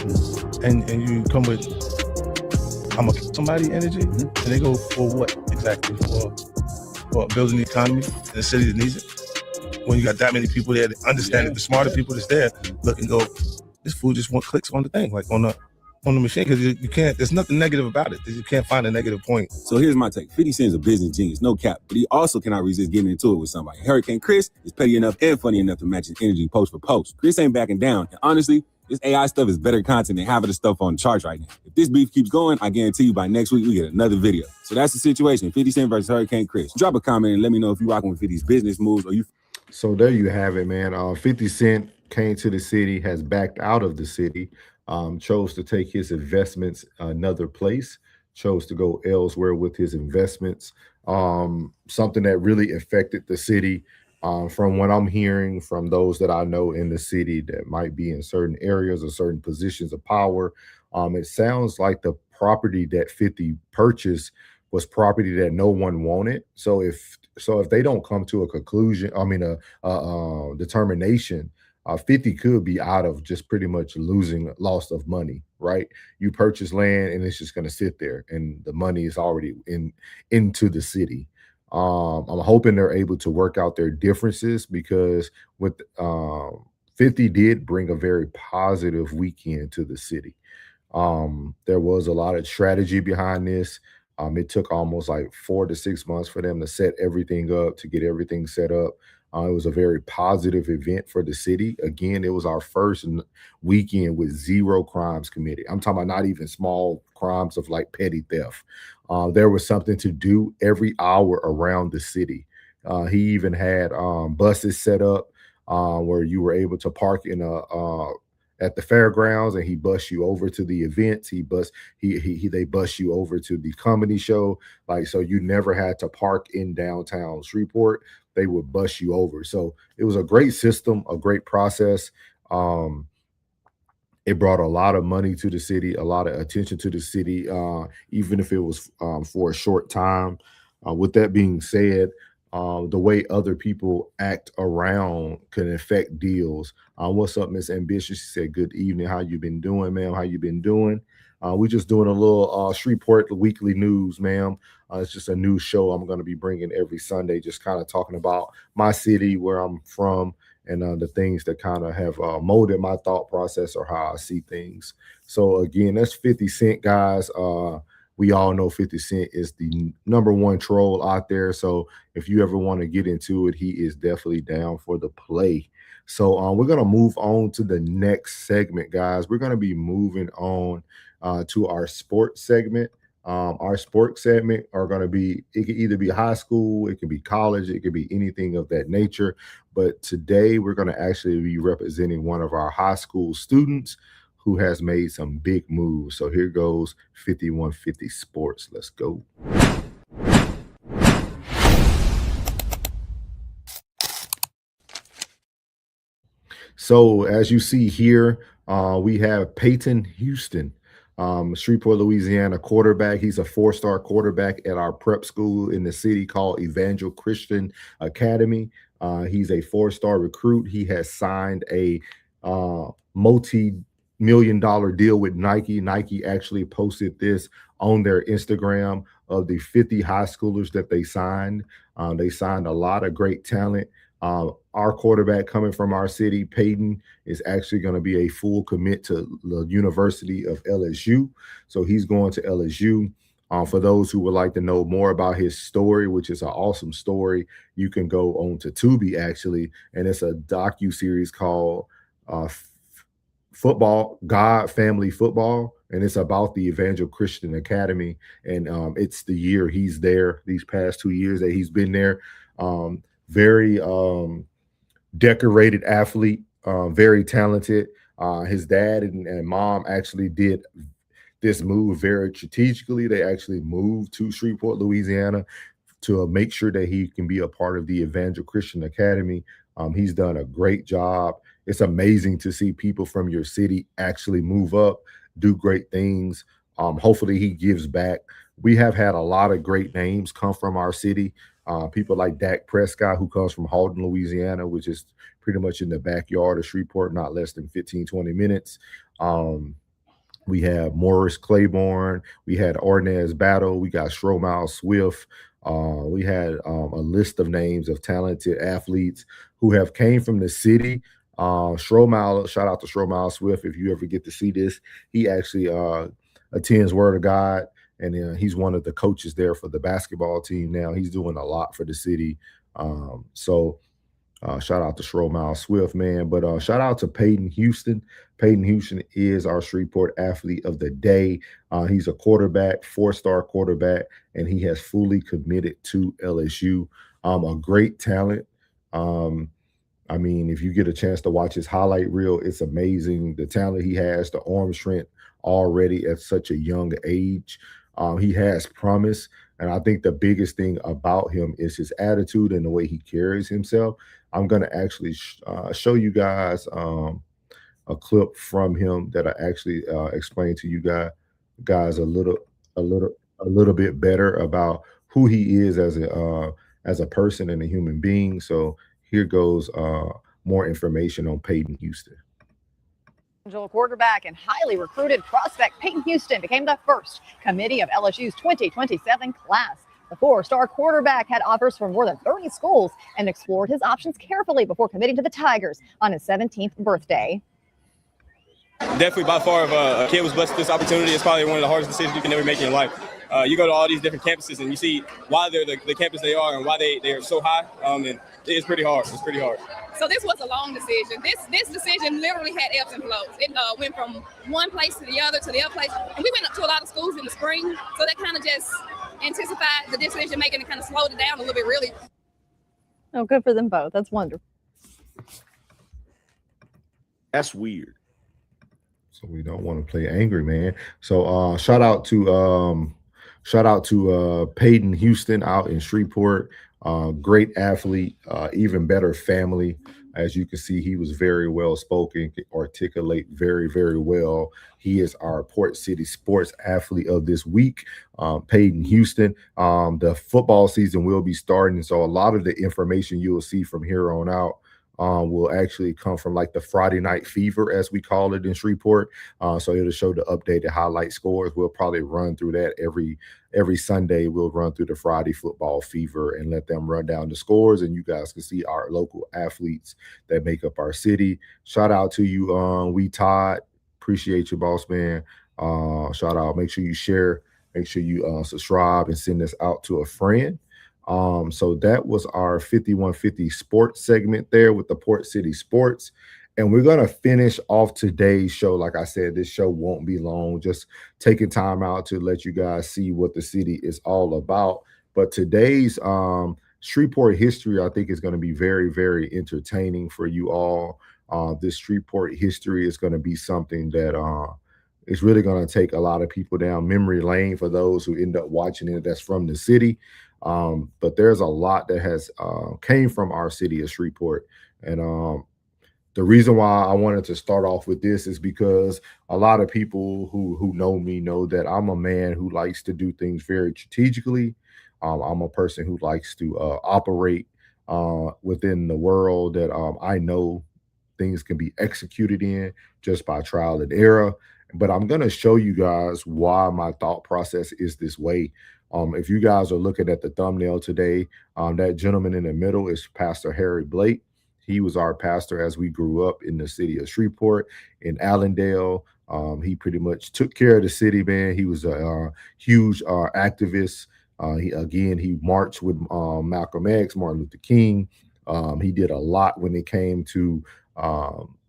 and you come with I'm gonna kill somebody energy, and they go for what exactly? For building the economy in the city that needs it. When you got that many people there that understand it, the smarter people that's there look and go, this fool just want clicks on the thing, like on the machine, because you can't. There's nothing negative about it. You can't find a negative point. So here's my take. 50 Cent is a business genius, no cap, but he also cannot resist getting into it with somebody. Hurricane Chris is petty enough and funny enough to match his energy post for post. Chris ain't backing down, and honestly, this AI stuff is better content than half of the stuff on the charts right now. If this beef keeps going, I guarantee you by next week we get another video. So that's the situation. 50 Cent versus Hurricane Chris. Drop a comment and let me know if you rocking with 50's business moves or you. So there you have it, man. 50 Cent came to the city, has backed out of the city, chose to take his investments another place, chose to go elsewhere with his investments. Something that really affected the city. From what I'm hearing from those that I know in the city that might be in certain areas or certain positions of power, it sounds like the property that 50 purchased was property that no one wanted. So if they don't come to a conclusion, a determination, 50 could be out of just pretty much loss of money, right? You purchase land and it's just going to sit there and the money is already into the city. I'm hoping they're able to work out their differences, because with 50 did bring a very positive weekend to the city. There was a lot of strategy behind this. It took almost like 4 to 6 months for them to set everything up, to get everything set up. It was a very positive event for the city. Again, it was our first weekend with 0 crimes committed. I'm talking about not even small crimes of like petty theft. There was something to do every hour around the city. He even had buses set up where you were able to park in at the fairgrounds, and he bussed you over to the events. They bus you over to the comedy show. Like, so you never had to park in downtown Shreveport. They would bus you over. So it was a great system, a great process. It brought a lot of money to the city, a lot of attention to the city, even if it was for a short time. With that being said, the way other people act around can affect deals. What's up, Miss Ambitious? She said, good evening. How you been doing, ma'am? How you been doing? We're just doing a little Shreveport weekly news, ma'am. It's just a news show I'm going to be bringing every Sunday, just kind of talking about my city, where I'm from, and the things that kind of have molded my thought process or how I see things. So again, that's 50 Cent, guys. We all know 50 Cent is the #1 troll out there. So if you ever want to get into it, he is definitely down for the play. So we're going to move on to the next segment, guys. We're going to be moving on to our sports segment. Our sports segment are going to be, it could either be high school, it could be college, it could be anything of that nature. But today we're going to actually be representing one of our high school students who has made some big moves. So here goes 5150 Sports. Let's go. So as you see here, we have Peyton Houston, Shreveport, Louisiana quarterback. He's a 4-star quarterback at our prep school in the city called Evangel Christian Academy. He's a 4-star recruit. He has signed a multi-million-dollar deal with Nike. Nike actually posted this on their Instagram of the 50 high schoolers that they signed. They signed a lot of great talent. Our quarterback coming from our city, Peyton, is actually going to be a full commit to the University of LSU. So he's going to LSU. For those who would like to know more about his story, which is an awesome story, you can go on to Tubi, actually, and it's a docu-series called Football, God Family Football, and it's about the Evangel Christian Academy, and it's the year he's there, these past 2 years that he's been there. Very decorated athlete, very talented. His dad and mom actually did this move very strategically. They actually moved to Shreveport, Louisiana, to make sure that he can be a part of the Evangel Christian Academy. He's done a great job. It's amazing to see people from your city actually move up, do great things. Hopefully he gives back. We have had a lot of great names come from our city. People like Dak Prescott, who comes from Halton, Louisiana, which is pretty much in the backyard of Shreveport, not less than 15, 20 minutes. We have Morris Claiborne. We had Ornez Battle. We got Shromile Swift. We had a list of names of talented athletes who have came from the city. Shromile, shout out to Shromile Swift. If you ever get to see this, he actually attends Word of God. And he's one of the coaches there for the basketball team now. He's doing a lot for the city. So shout out to Shromile Swift, man. But shout out to Peyton Houston. Peyton Houston is our Shreveport athlete of the day. He's a quarterback, 4-star quarterback, and he has fully committed to LSU. A great talent. I mean, if you get a chance to watch his highlight reel, it's amazing. The talent he has, the arm strength already at such a young age. He has promise, and I think the biggest thing about him is his attitude and the way he carries himself. I'm going to actually show you guys a clip from him that I actually explain to you guys a little bit better about who he is as a person and a human being. So here goes more information on Peyton Houston. Quarterback and highly recruited prospect Peyton Houston became the first committee of LSU's 2027 class. The 4-star quarterback had offers from more than 30 schools and explored his options carefully before committing to the Tigers on his 17th birthday. Definitely, by far, if a kid was blessed with this opportunity, it's probably one of the hardest decisions you can ever make in your life. You go to all these different campuses and you see why they're the campus they are and why they are so high, and it's pretty hard. It's pretty hard. So this was a long decision. This decision literally had ebbs and flows. It went from one place to the other place. And we went up to a lot of schools in the spring, so that kind of just intensified the decision making and kind of slowed it down a little bit, really. Oh, good for them both. That's wonderful. That's weird. So we don't want to play angry man. So shout out to Peyton Houston out in Shreveport. Great athlete, even better family. As you can see, he was very well spoken, articulate very, very well. He is our Port City Sports Athlete of this week, Peyton Houston. The football season will be starting, so a lot of the information you will see from here on out will actually come from like the Friday Night Fever, as we call it in Shreveport. So it'll show the updated highlight scores. We'll probably run through that every Sunday. We'll run through the Friday Football Fever and let them run down the scores, and you guys can see our local athletes that make up our city. Shout out to you, We Todd. Appreciate you, boss man. Shout out. Make sure you share. Make sure you subscribe and send this out to a friend. So that was our 5150 sports segment there with the Port City Sports. And we're going to finish off today's show. Like I said, this show won't be long, just taking time out to let you guys see what the city is all about. But today's Shreveport history, I think, is going to be very, very entertaining for you all. This Shreveport history is going to be something that is really going to take a lot of people down memory lane for those who end up watching it that's from the city. But there's a lot that has came from our city of Shreveport. And the reason why I wanted to start off with this is because a lot of people who know me know that I'm a man who likes to do things very strategically. I'm a person who likes to operate within the world that I know things can be executed in just by trial and error. But I'm going to show you guys why my thought process is this way. If you guys are looking at the thumbnail today, that gentleman in the middle is Pastor Harry Blake. He was our pastor as we grew up in the city of Shreveport, in Allendale. He pretty much took care of the city, man. He was a huge activist. He marched with Malcolm X, Martin Luther King. He did a lot when it came to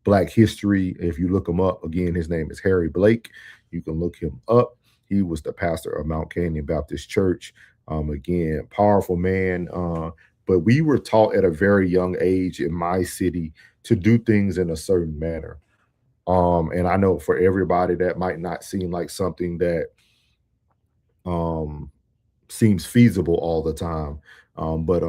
Black history. If you look him up, again, his name is Harry Blake. You can look him up. He was the pastor of Mount Canyon Baptist Church. Again, powerful man. But we were taught at a very young age in my city to do things in a certain manner. And I know for everybody that might not seem like something that seems feasible all the time. But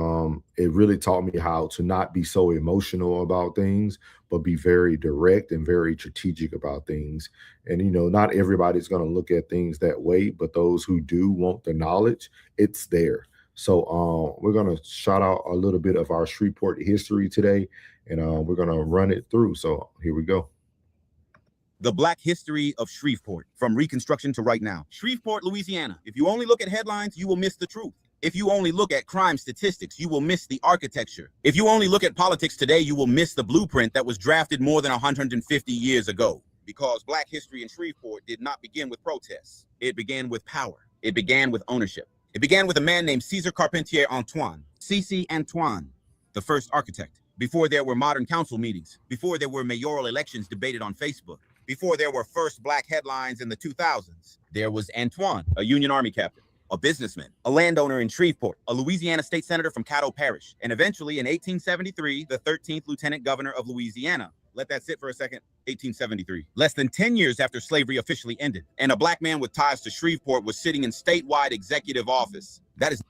it really taught me how to not be so emotional about things, but be very direct and very strategic about things. And, you know, not everybody's going to look at things that way, but those who do want the knowledge, it's there. So we're going to shout out a little bit of our Shreveport history today, and we're going to run it through. So here we go. The Black history of Shreveport, from Reconstruction to right now. Shreveport, Louisiana. If you only look at headlines, you will miss the truth. If you only look at crime statistics, you will miss the architecture. If you only look at politics today, you will miss the blueprint that was drafted more than 150 years ago. Because Black history in Shreveport did not begin with protests. It began with power. It began with ownership. It began with a man named Cesar Carpentier Antoine, C.C. Antoine, the first architect. Before there were modern council meetings, before there were mayoral elections debated on Facebook, before there were first Black headlines in the 2000s, there was Antoine, a Union Army captain, a businessman, a landowner in Shreveport, a Louisiana state senator from Caddo Parish, and eventually in 1873, the 13th lieutenant governor of Louisiana. Let that sit for a second. 1873. Less than 10 years after slavery officially ended, and a Black man with ties to Shreveport was sitting in statewide executive office. That is.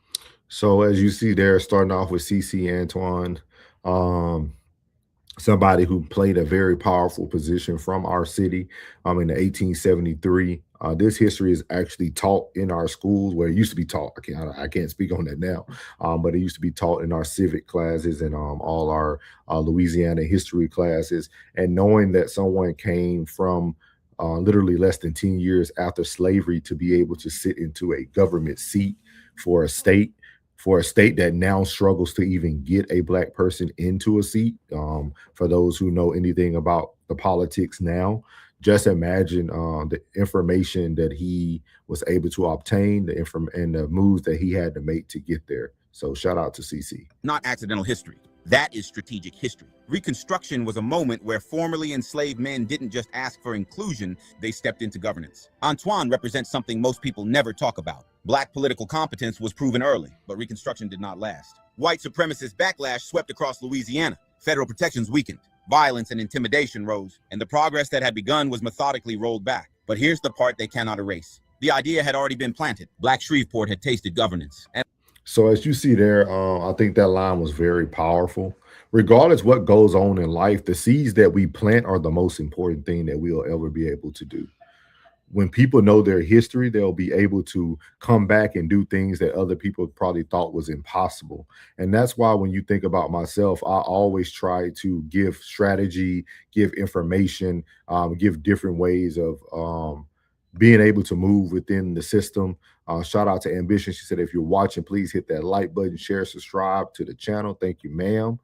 So as you see there, starting off with C.C. Antoine, somebody who played a very powerful position from our city in the 1873. This history is actually taught in our schools, where it used to be taught. I can't speak on that now, but it used to be taught in our civic classes and all our Louisiana history classes. And knowing that someone came from literally less than 10 years after slavery to be able to sit into a government seat for a state that now struggles to even get a Black person into a seat. For those who know anything about the politics now, just imagine the information that he was able to obtain, and the moves that he had to make to get there. So shout out to CC. Not accidental history. That is strategic history. Reconstruction was a moment where formerly enslaved men didn't just ask for inclusion, they stepped into governance. Antoine represents something most people never talk about. Black political competence was proven early, but Reconstruction did not last. White supremacist backlash swept across Louisiana. Federal protections weakened. Violence and intimidation rose, and the progress that had begun was methodically rolled back. But here's the part they cannot erase. The idea had already been planted. Black Shreveport had tasted governance. So as you see there, I think that line was very powerful. Regardless what goes on in life, the seeds that we plant are the most important thing that we'll ever be able to do. When people know their history, they'll be able to come back and do things that other people probably thought was impossible. And that's why when you think about myself, I always try to give strategy, give information, give different ways of being able to move within the system. Shout out to Ambition. She said, if you're watching, please hit that like button, share, subscribe to the channel. Thank you, ma'am.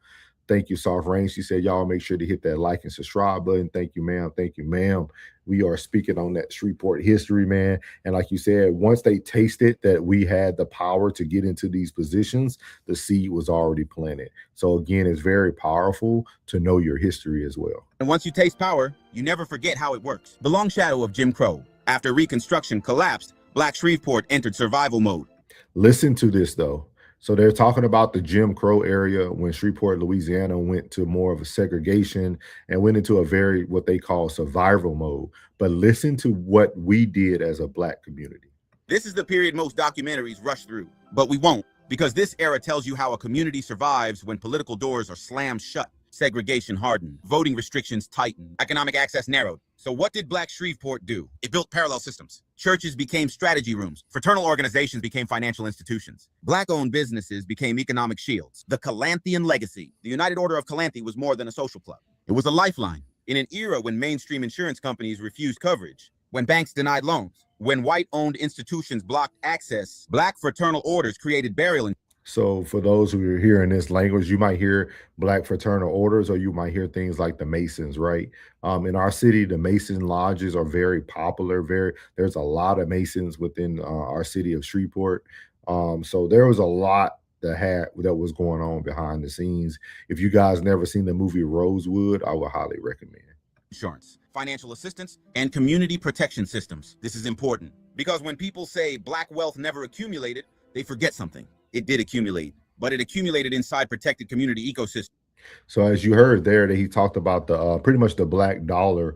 Thank you, Soft Rain. She said, y'all make sure to hit that like and subscribe button. Thank you, ma'am. Thank you, ma'am. We are speaking on that Shreveport history, man. And like you said, once they tasted that we had the power to get into these positions, the seed was already planted. So again, it's very powerful to know your history as well. And once you taste power, you never forget how it works. The long shadow of Jim Crow. After Reconstruction collapsed, Black Shreveport entered survival mode. Listen to this, though. So they're talking about the Jim Crow area when Shreveport, Louisiana went to more of a segregation and went into a very, what they call survival mode. But listen to what we did as a Black community. This is the period most documentaries rush through, but we won't, because this era tells you how a community survives when political doors are slammed shut, segregation hardened, voting restrictions tightened, economic access narrowed. So what did Black Shreveport do? It built parallel systems. Churches became strategy rooms. Fraternal organizations became financial institutions. Black-owned businesses became economic shields. The Calanthian legacy. The United Order of Calanthi was more than a social club. It was a lifeline. In an era when mainstream insurance companies refused coverage, when banks denied loans, when white-owned institutions blocked access, Black fraternal orders created burial. So for those who are hearing this language, you might hear Black fraternal orders, or you might hear things like the Masons, right? In our city, the Mason lodges are very popular. There's a lot of Masons within our city of Shreveport. So there was a lot that was going on behind the scenes. If you guys never seen the movie Rosewood, I would highly recommend. Insurance, financial assistance, and community protection systems. This is important because when people say Black wealth never accumulated, they forget something. It did accumulate, but it accumulated inside protected community ecosystem. So as you heard there, that he talked about the pretty much the black dollar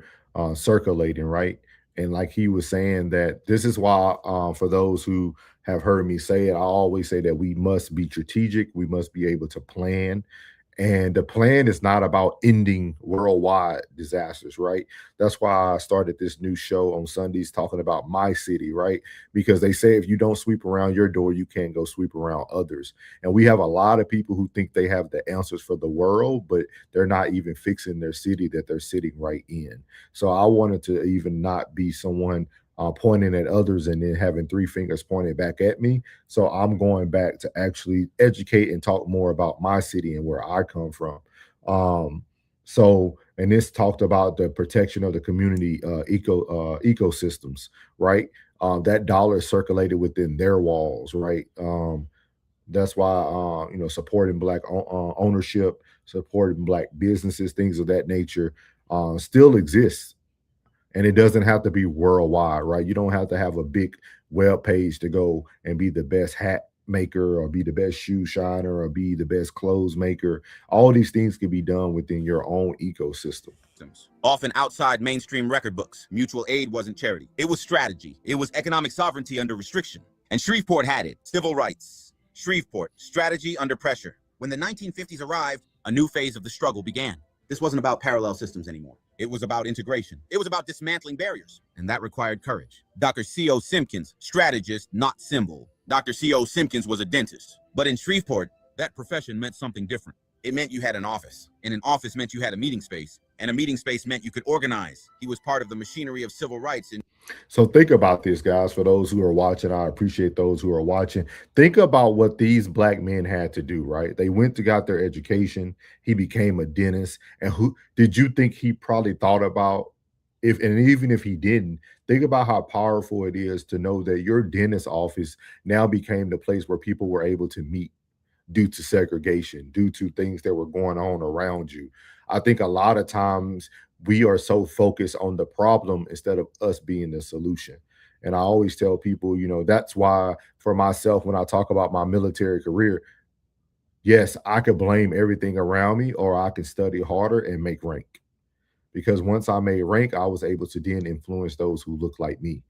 circulating, right? And like he was saying that this is why for those who have heard me say it, I always say that we must be strategic. We must be able to plan. And the plan is not about ending worldwide disasters, right? That's why I started this new show on Sundays talking about my city, right? Because they say if you don't sweep around your door, you can't go sweep around others. And we have a lot of people who think they have the answers for the world, but they're not even fixing their city that they're sitting right in. So I wanted to even not be someone pointing at others and then having three fingers pointed back at me. So I'm going back to actually educate and talk more about my city and where I come from. And this talked about the protection of the community ecosystems, right? That dollar circulated within their walls, right? That's why, supporting Black ownership, supporting Black businesses, things of that nature still exists. And it doesn't have to be worldwide, right? You don't have to have a big web page to go and be the best hat maker or be the best shoe shiner or be the best clothes maker. All these things can be done within your own ecosystem. Often outside mainstream record books. Mutual aid wasn't charity. It was strategy. It was economic sovereignty under restriction. And Shreveport had it. Civil rights. Shreveport, strategy under pressure. When the 1950s arrived, a new phase of the struggle began. This wasn't about parallel systems anymore. It was about integration. It was about dismantling barriers, and that required courage. Dr. C.O. Simpkins, strategist, not symbol. Dr. C.O. Simpkins was a dentist. But in Shreveport, that profession meant something different. It meant you had an office, and an office meant you had a meeting space, and a meeting space meant you could organize. He was part of the machinery of civil rights. So think about this, guys. For those who are watching, I appreciate those who are watching. Think about what these Black men had to do, right? They went to got their education. He became a dentist. And who did you think he probably thought about even if he didn't, think about how powerful it is to know that your dentist office now became the place where people were able to meet due to segregation, due to things that were going on around you. I think a lot of times we are so focused on the problem instead of us being the solution. And I always tell people, that's why for myself, when I talk about my military career, yes, I could blame everything around me, or I could study harder and make rank. Because once I made rank, I was able to then influence those who look like me.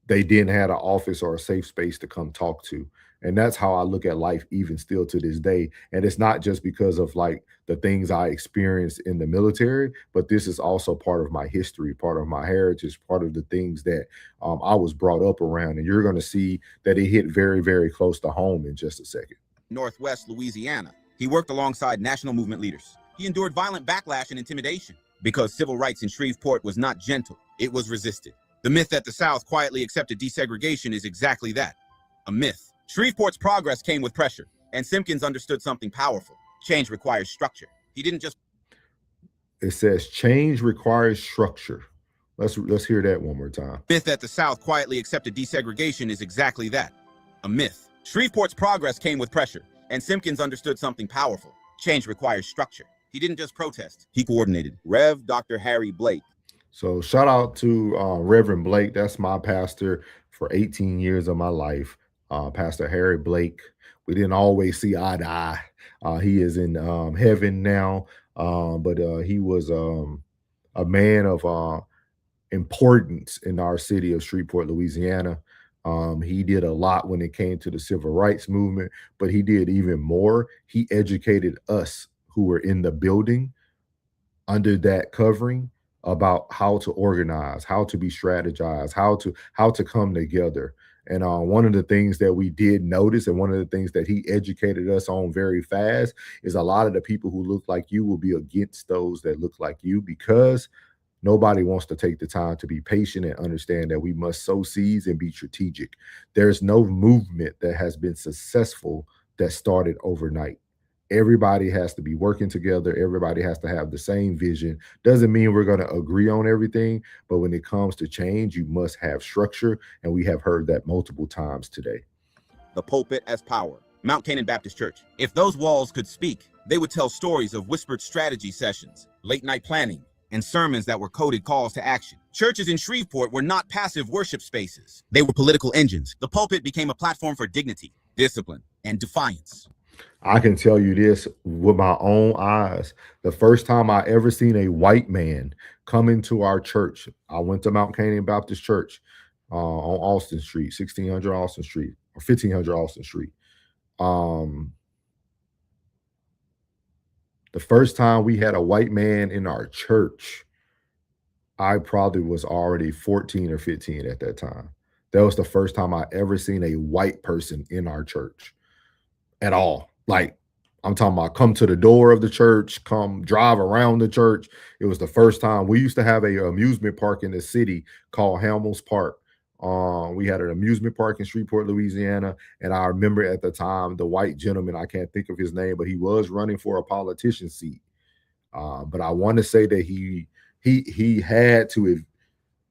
They didn't have an office or a safe space to come talk to. And that's how I look at life even still to this day. And it's not just because of like the things I experienced in the military, but this is also part of my history, part of my heritage, part of the things that I was brought up around. And you're going to see that it hit very, very close to home in just a second. Northwest Louisiana. He worked alongside national movement leaders. He endured violent backlash and intimidation because civil rights in Shreveport was not gentle. It was resisted. The myth that the South quietly accepted desegregation is exactly that, a myth. Shreveport's progress came with pressure, and Simpkins understood something powerful. Change requires structure. He didn't just... It says change requires structure. Let's hear that one more time. Myth that the South quietly accepted desegregation is exactly that, a myth. Shreveport's progress came with pressure, and Simpkins understood something powerful. Change requires structure. He didn't just protest, he coordinated. Rev. Dr. Harry Blake. So shout out to Reverend Blake. That's my pastor for 18 years of my life. Pastor Harry Blake. We didn't always see eye to eye. He is in heaven now, but he was a man of importance in our city of Shreveport, Louisiana. He did a lot when it came to the civil rights movement, but he did even more. He educated us who were in the building under that covering about how to organize, how to be strategized, how to come together. And one of the things that we did notice, and one of the things that he educated us on very fast, is a lot of the people who look like you will be against those that look like you, because nobody wants to take the time to be patient and understand that we must sow seeds and be strategic. There's no movement that has been successful that started overnight. Everybody has to be working together. Everybody has to have the same vision. Doesn't mean we're going to agree on everything, but when it comes to change, you must have structure. And we have heard that multiple times today. The pulpit as power. Mount Canaan Baptist Church. If those walls could speak, they would tell stories of whispered strategy sessions, late night planning, and sermons that were coded calls to action. Churches in Shreveport were not passive worship spaces. They were political engines. The pulpit became a platform for dignity, discipline, and defiance. I can tell you this with my own eyes. The first time I ever seen a white man come into our church, I went to Mount Canaan Baptist Church on Austin Street, 1600 Austin Street, or 1500 Austin Street. The first time we had a white man in our church, I probably was already 14 or 15 at that time. That was the first time I ever seen a white person in our church at all. Like, I'm talking about come to the door of the church, come drive around the church. It was the first time. We used to have a amusement park in the city called Hamels Park. We had an amusement park in Shreveport, Louisiana. And I remember at the time, the white gentleman, I can't think of his name, but he was running for a politician seat. But I want to say that he had to,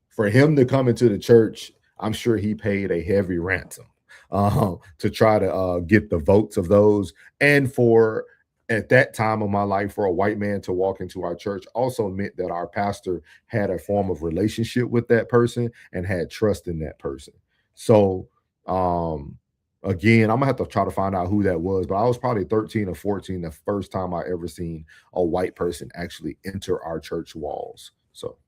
for him to come into the church, I'm sure he paid a heavy ransom to try to get the votes of those. And for, at that time of my life, for a white man to walk into our church also meant that our pastor had a form of relationship with that person and had trust in that person. So again, I'm gonna have to try to find out who that was, but I was probably 13 or 14 the first time I ever seen a white person actually enter our church walls. So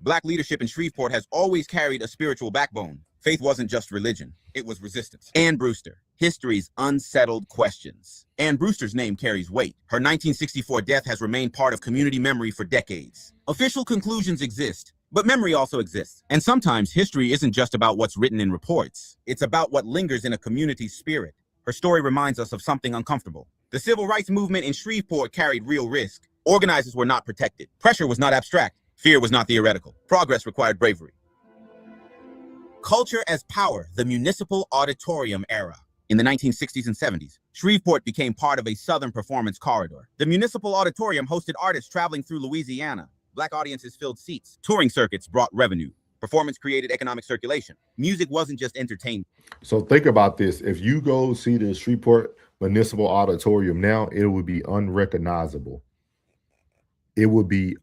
Black leadership in Shreveport has always carried a spiritual backbone. Faith wasn't just religion, it was resistance. Ann Brewster, history's unsettled questions. Ann Brewster's name carries weight. Her 1964 death has remained part of community memory for decades. Official conclusions exist, but memory also exists. And sometimes history isn't just about what's written in reports. It's about what lingers in a community's spirit. Her story reminds us of something uncomfortable. The civil rights movement in Shreveport carried real risk. Organizers were not protected. Pressure was not abstract. Fear was not theoretical. Progress required bravery. Culture as power, the municipal auditorium era. In the 1960s and 70s, Shreveport became part of a Southern performance corridor. The municipal auditorium hosted artists traveling through Louisiana. Black audiences filled seats. Touring circuits brought revenue. Performance created economic circulation. Music wasn't just entertainment. So think about this. If you go see the Shreveport Municipal Auditorium now, it would be unrecognizable. It would be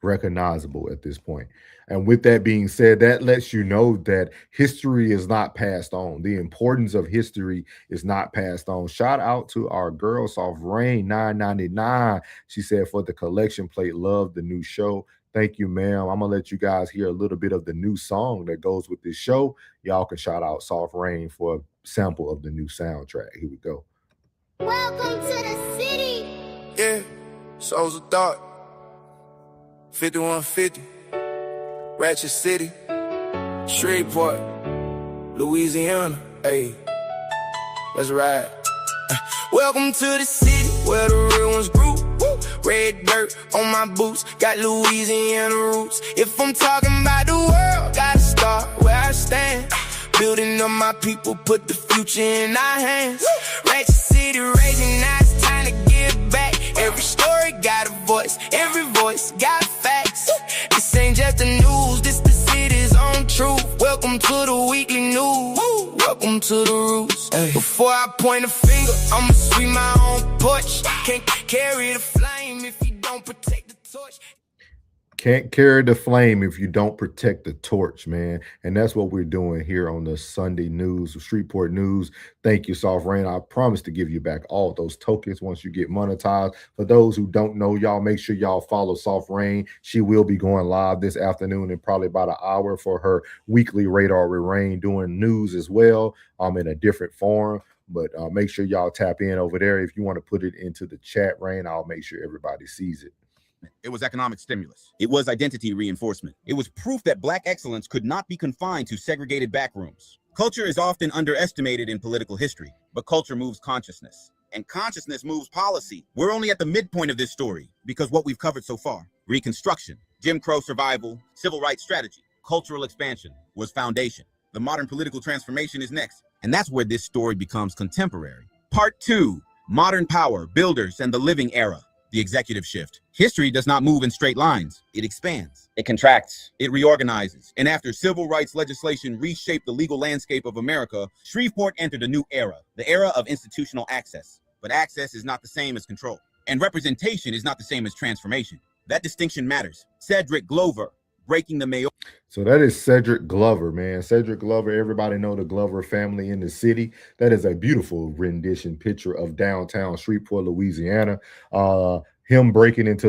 recognizable at this point. And with that being said, that lets you know that history is not passed on. The importance of history is not passed on. Shout out to our girl, Soft Rain 999. She said, for the collection plate, love the new show. Thank you, ma'am. I'm gonna let you guys hear a little bit of the new song that goes with this show. Y'all can shout out Soft Rain for a sample of the new soundtrack. Here we go. Welcome to the city. Yeah, Souls of Thought. 5150. Ratchet City. Shreveport. Louisiana. Hey, let's ride. Welcome to the city where the real ones grew. Red dirt on my boots, got Louisiana roots. If I'm talking about the world, gotta start where I stand. Building up my people, put the future in our hands. Ratchet City raising, now it's time to give back. Every story got a voice, every voice got facts. This ain't just the news, this the city's own truth. Welcome to the weekly news. Welcome to the roots. Ay. Before I point a finger, I'ma sweep my own porch. Can't carry the flame if you don't protect the torch. Can't carry the flame if you don't protect the torch, man. And that's what we're doing here on the Sunday news, Shreveport News. Thank you, Soft Rain. I promise to give you back all those tokens once you get monetized. For those who don't know, y'all make sure y'all follow Soft Rain. She will be going live this afternoon in probably about an hour for her weekly Radar with Rain, doing news as well, in a different form. But make sure y'all tap in over there. If you want to put it into the chat, Rain, I'll make sure everybody sees it. It was economic stimulus. It was identity reinforcement. It was proof that Black excellence could not be confined to segregated backrooms. Culture is often underestimated in political history, but culture moves consciousness, and consciousness moves policy. We're only at the midpoint of this story because what we've covered so far: Reconstruction, Jim Crow survival, civil rights strategy, cultural expansion was foundation. The modern political transformation is next, and that's where this story becomes contemporary. Part 2, modern power, builders, and the living era. The executive shift. History does not move in straight lines. It expands. It contracts. It reorganizes. And after civil rights legislation reshaped the legal landscape of America, Shreveport entered a new era, the era of institutional access. But access is not the same as control. And representation is not the same as transformation. That distinction matters. Cedric Glover, breaking the mayor. So that is Cedric Glover, man. Cedric Glover, everybody know the Glover family in the city. That is a beautiful rendition picture of downtown Shreveport, Louisiana. Him breaking into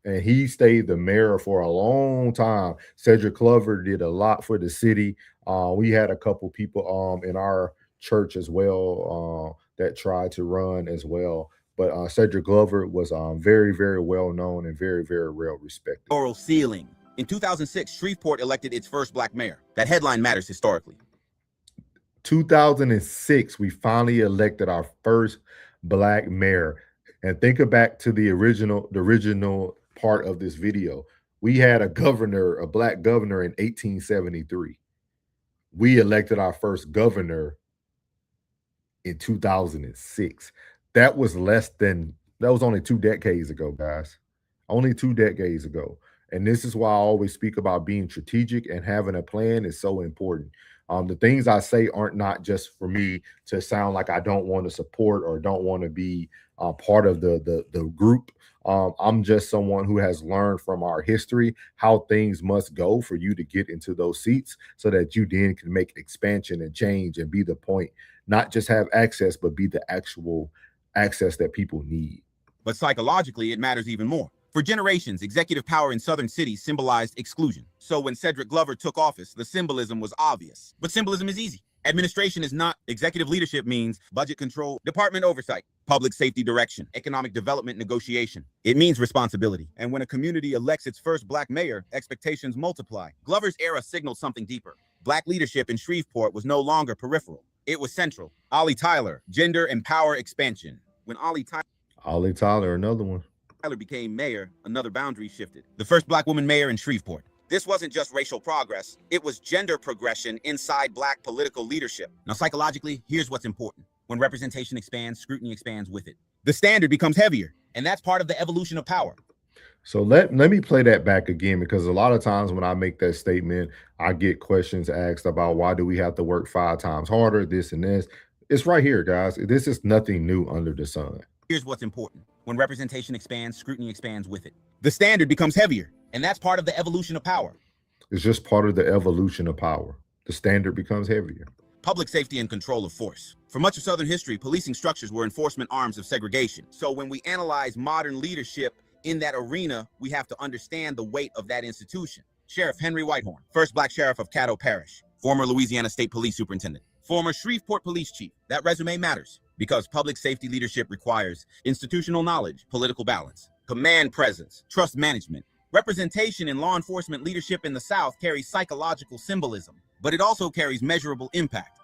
and he stayed the mayor for a long time. Cedric Glover did a lot for the city. We had a couple people in our church as well that tried to run as well. But Cedric Glover was very, very well known and very, very well respected. Oral ceiling. In 2006, Shreveport elected its first Black mayor. That headline matters historically. 2006, we finally elected our first Black mayor. And think back to the original part of this video. We had a Black governor in 1873. We elected our first governor in 2006. That was only 2 decades ago, guys. Only 2 decades ago. And this is why I always speak about being strategic and having a plan is so important. The things I say aren't not just for me to sound like I don't want to support or don't want to be part of the group. I'm just someone who has learned from our history how things must go for you to get into those seats so that you then can make expansion and change and be the point, not just have access, but be the actual access that people need. But psychologically, it matters even more. For generations, executive power in southern cities symbolized exclusion. So when Cedric Glover took office, the symbolism was obvious. But symbolism is easy. Administration is not. Executive leadership means budget control, department oversight, public safety direction, economic development negotiation. It means responsibility. And when a community elects its first Black mayor, expectations multiply. Glover's era signaled something deeper. Black leadership in Shreveport was no longer peripheral. It was central. Ollie Tyler, gender and power expansion. When Ollie Tyler, another one. Tyler became mayor, another boundary shifted. The first Black woman mayor in Shreveport. This wasn't just racial progress, it was gender progression inside Black political leadership. Now, psychologically, here's what's important. When representation expands, scrutiny expands with it. The standard becomes heavier, and that's part of the evolution of power. So let me play that back again, because a lot of times when I make that statement, I get questions asked about why do we have to work 5 times harder, this and this. It's right here, guys. This is nothing new under the sun. Here's what's important. When representation expands, scrutiny expands with it. The standard becomes heavier, And that's part of the evolution of power. It's just part of the evolution of power. The standard becomes heavier. Public safety and control of force. For much of Southern history, policing structures were enforcement arms of segregation. So when we analyze modern leadership in that arena, we have to understand the weight of that institution. Sheriff Henry Whitehorn, first Black sheriff of Caddo Parish, former Louisiana State Police Superintendent, former Shreveport Police Chief. That resume matters because public safety leadership requires institutional knowledge, political balance, command presence, trust management. Representation in law enforcement leadership in the South carries psychological symbolism, but it also carries measurable impact.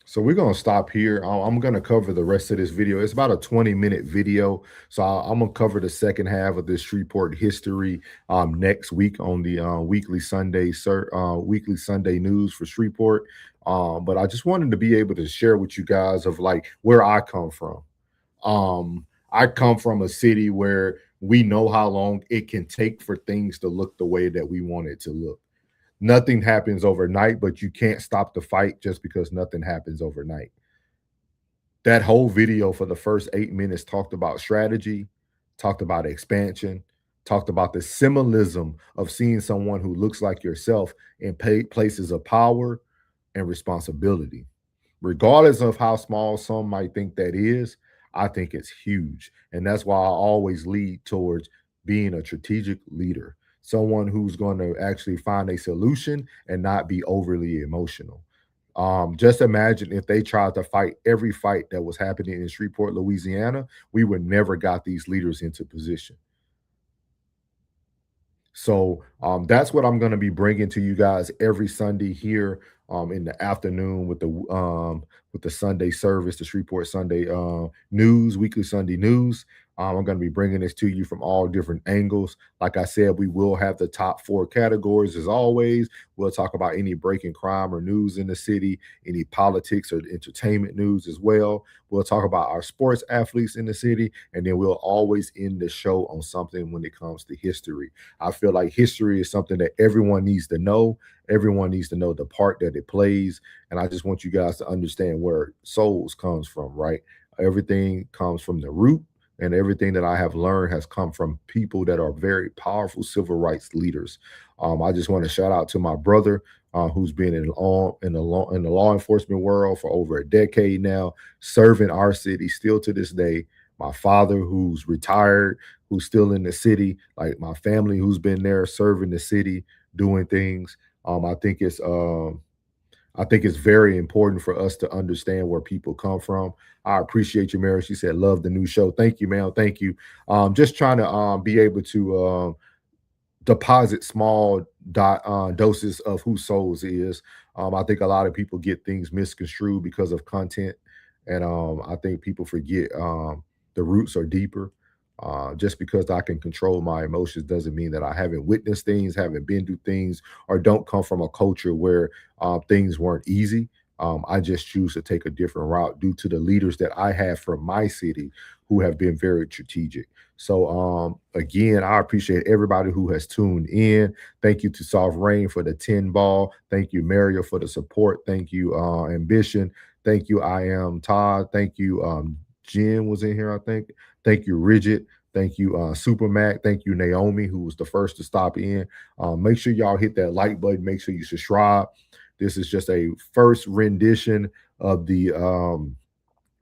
So we're going to stop here. I'm going to cover the rest of this video. It's about a 20-minute video. So I'm going to cover the second half of this Shreveport history next week on the weekly Sunday news for Shreveport. But I just wanted to be able to share with you guys of like where I come from. I come from a city where we know how long it can take for things to look the way that we want it to look. Nothing happens overnight, but you can't stop the fight just because nothing happens overnight. That whole video for the first 8 minutes talked about strategy, talked about expansion, talked about the symbolism of seeing someone who looks like yourself in places of power and responsibility. Regardless of how small some might think that is, I think it's huge. And that's why I always lead towards being a strategic leader. Someone who's going to actually find a solution and not be overly emotional. Just imagine if they tried to fight every fight that was happening in Shreveport, Louisiana, we would never got these leaders into position. So that's what I'm going to be bringing to you guys every Sunday here in the afternoon with the Sunday service, the Shreveport Sunday news, weekly Sunday news. I'm going to be bringing this to you from all different angles. Like I said, we will have the top 4 categories as always. We'll talk about any breaking crime or news in the city, any politics or entertainment news as well. We'll talk about our sports athletes in the city, and then we'll always end the show on something when it comes to history. I feel like history is something that everyone needs to know. Everyone needs to know the part that it plays. And I just want you guys to understand where Souls comes from, right? Everything comes from the root. And everything that I have learned has come from people that are very powerful civil rights leaders. I just want to shout out to my brother who's been in the law enforcement world for over a decade now, serving our city still to this day. My father who's retired, who's still in the city, like my family who's been there serving the city, doing things. I think it's very important for us to understand where people come from. I appreciate you, Mary. She said, love the new show. Thank you, ma'am. Thank you. Just trying to be able to deposit small doses of who Souls is. I think a lot of people get things misconstrued because of content. And I think people forget the roots are deeper. Just because I can control my emotions doesn't mean that I haven't witnessed things, haven't been through things, or don't come from a culture where things weren't easy. I just choose to take a different route due to the leaders that I have from my city who have been very strategic. So again, I appreciate everybody who has tuned in. Thank you to Soft Rain for the 10 ball. Thank you, Mario, for the support. Thank you, Ambition. Thank you, I Am Todd. Thank you, Jen was in here, I think. Thank you, Rigid. Thank you, Super Mac. Thank you, Naomi, who was the first to stop in. Make sure y'all hit that like button. Make sure you subscribe. This is just a first rendition of the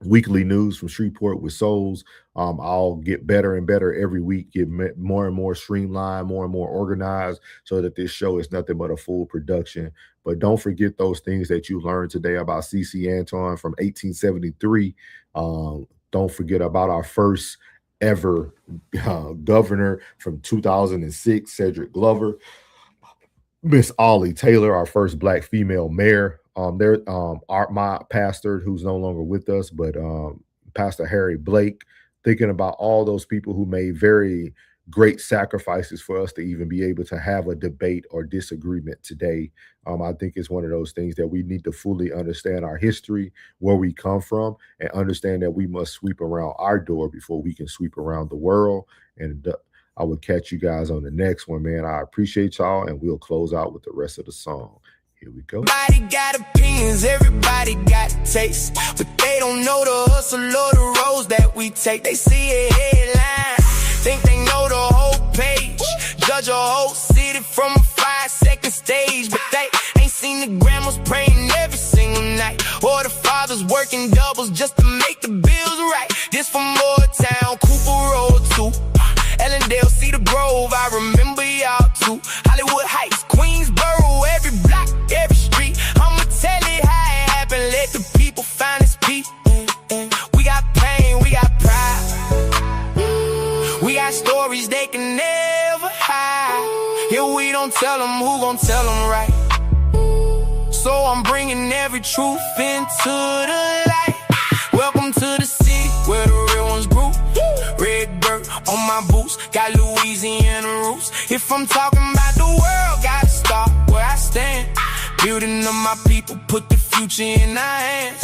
weekly news from Shreveport with Souls. I'll get better and better every week, get more and more streamlined, more and more organized, so that this show is nothing but a full production. But don't forget those things that you learned today about C.C. Antoine from 1873. Don't forget about our first ever governor from 2006, Cedric Glover. Miss Ollie Taylor, our first Black female mayor. My pastor, who's no longer with us, but Pastor Harry Blake, thinking about all those people who made very great sacrifices for us to even be able to have a debate or disagreement today. I think it's one of those things that we need to fully understand our history, where we come from, and understand that we must sweep around our door before we can sweep around the world. And I will catch you guys on the next one, man. I appreciate y'all, and we'll close out with the rest of the song. Here we go. Everybody got opinions, everybody got taste, but they don't know the hustle or the roads that we take. They see a headline, think they know the whole page. judge a whole city from a 5-second stage. But they ain't seen the grandmas praying every single night, or the fathers working doubles just to make the bills right. This from Moortown, Cooper Road too, Ellendale, Cedar Grove, I remember y'all too. Hollywood Heights, Queensboro, every block, every street. I'ma tell it how it happened, let the people find its peace. We got pain, we got pride, we got stories they can never hide. Here we don't tell them, who gon' tell them right? So I'm bringing every truth into the light. Welcome to the city where the real ones grew. Red bird on my boots, got Louisiana roots. If I'm talking about the world, gotta start where I stand. Building up my people, put the future in our hands.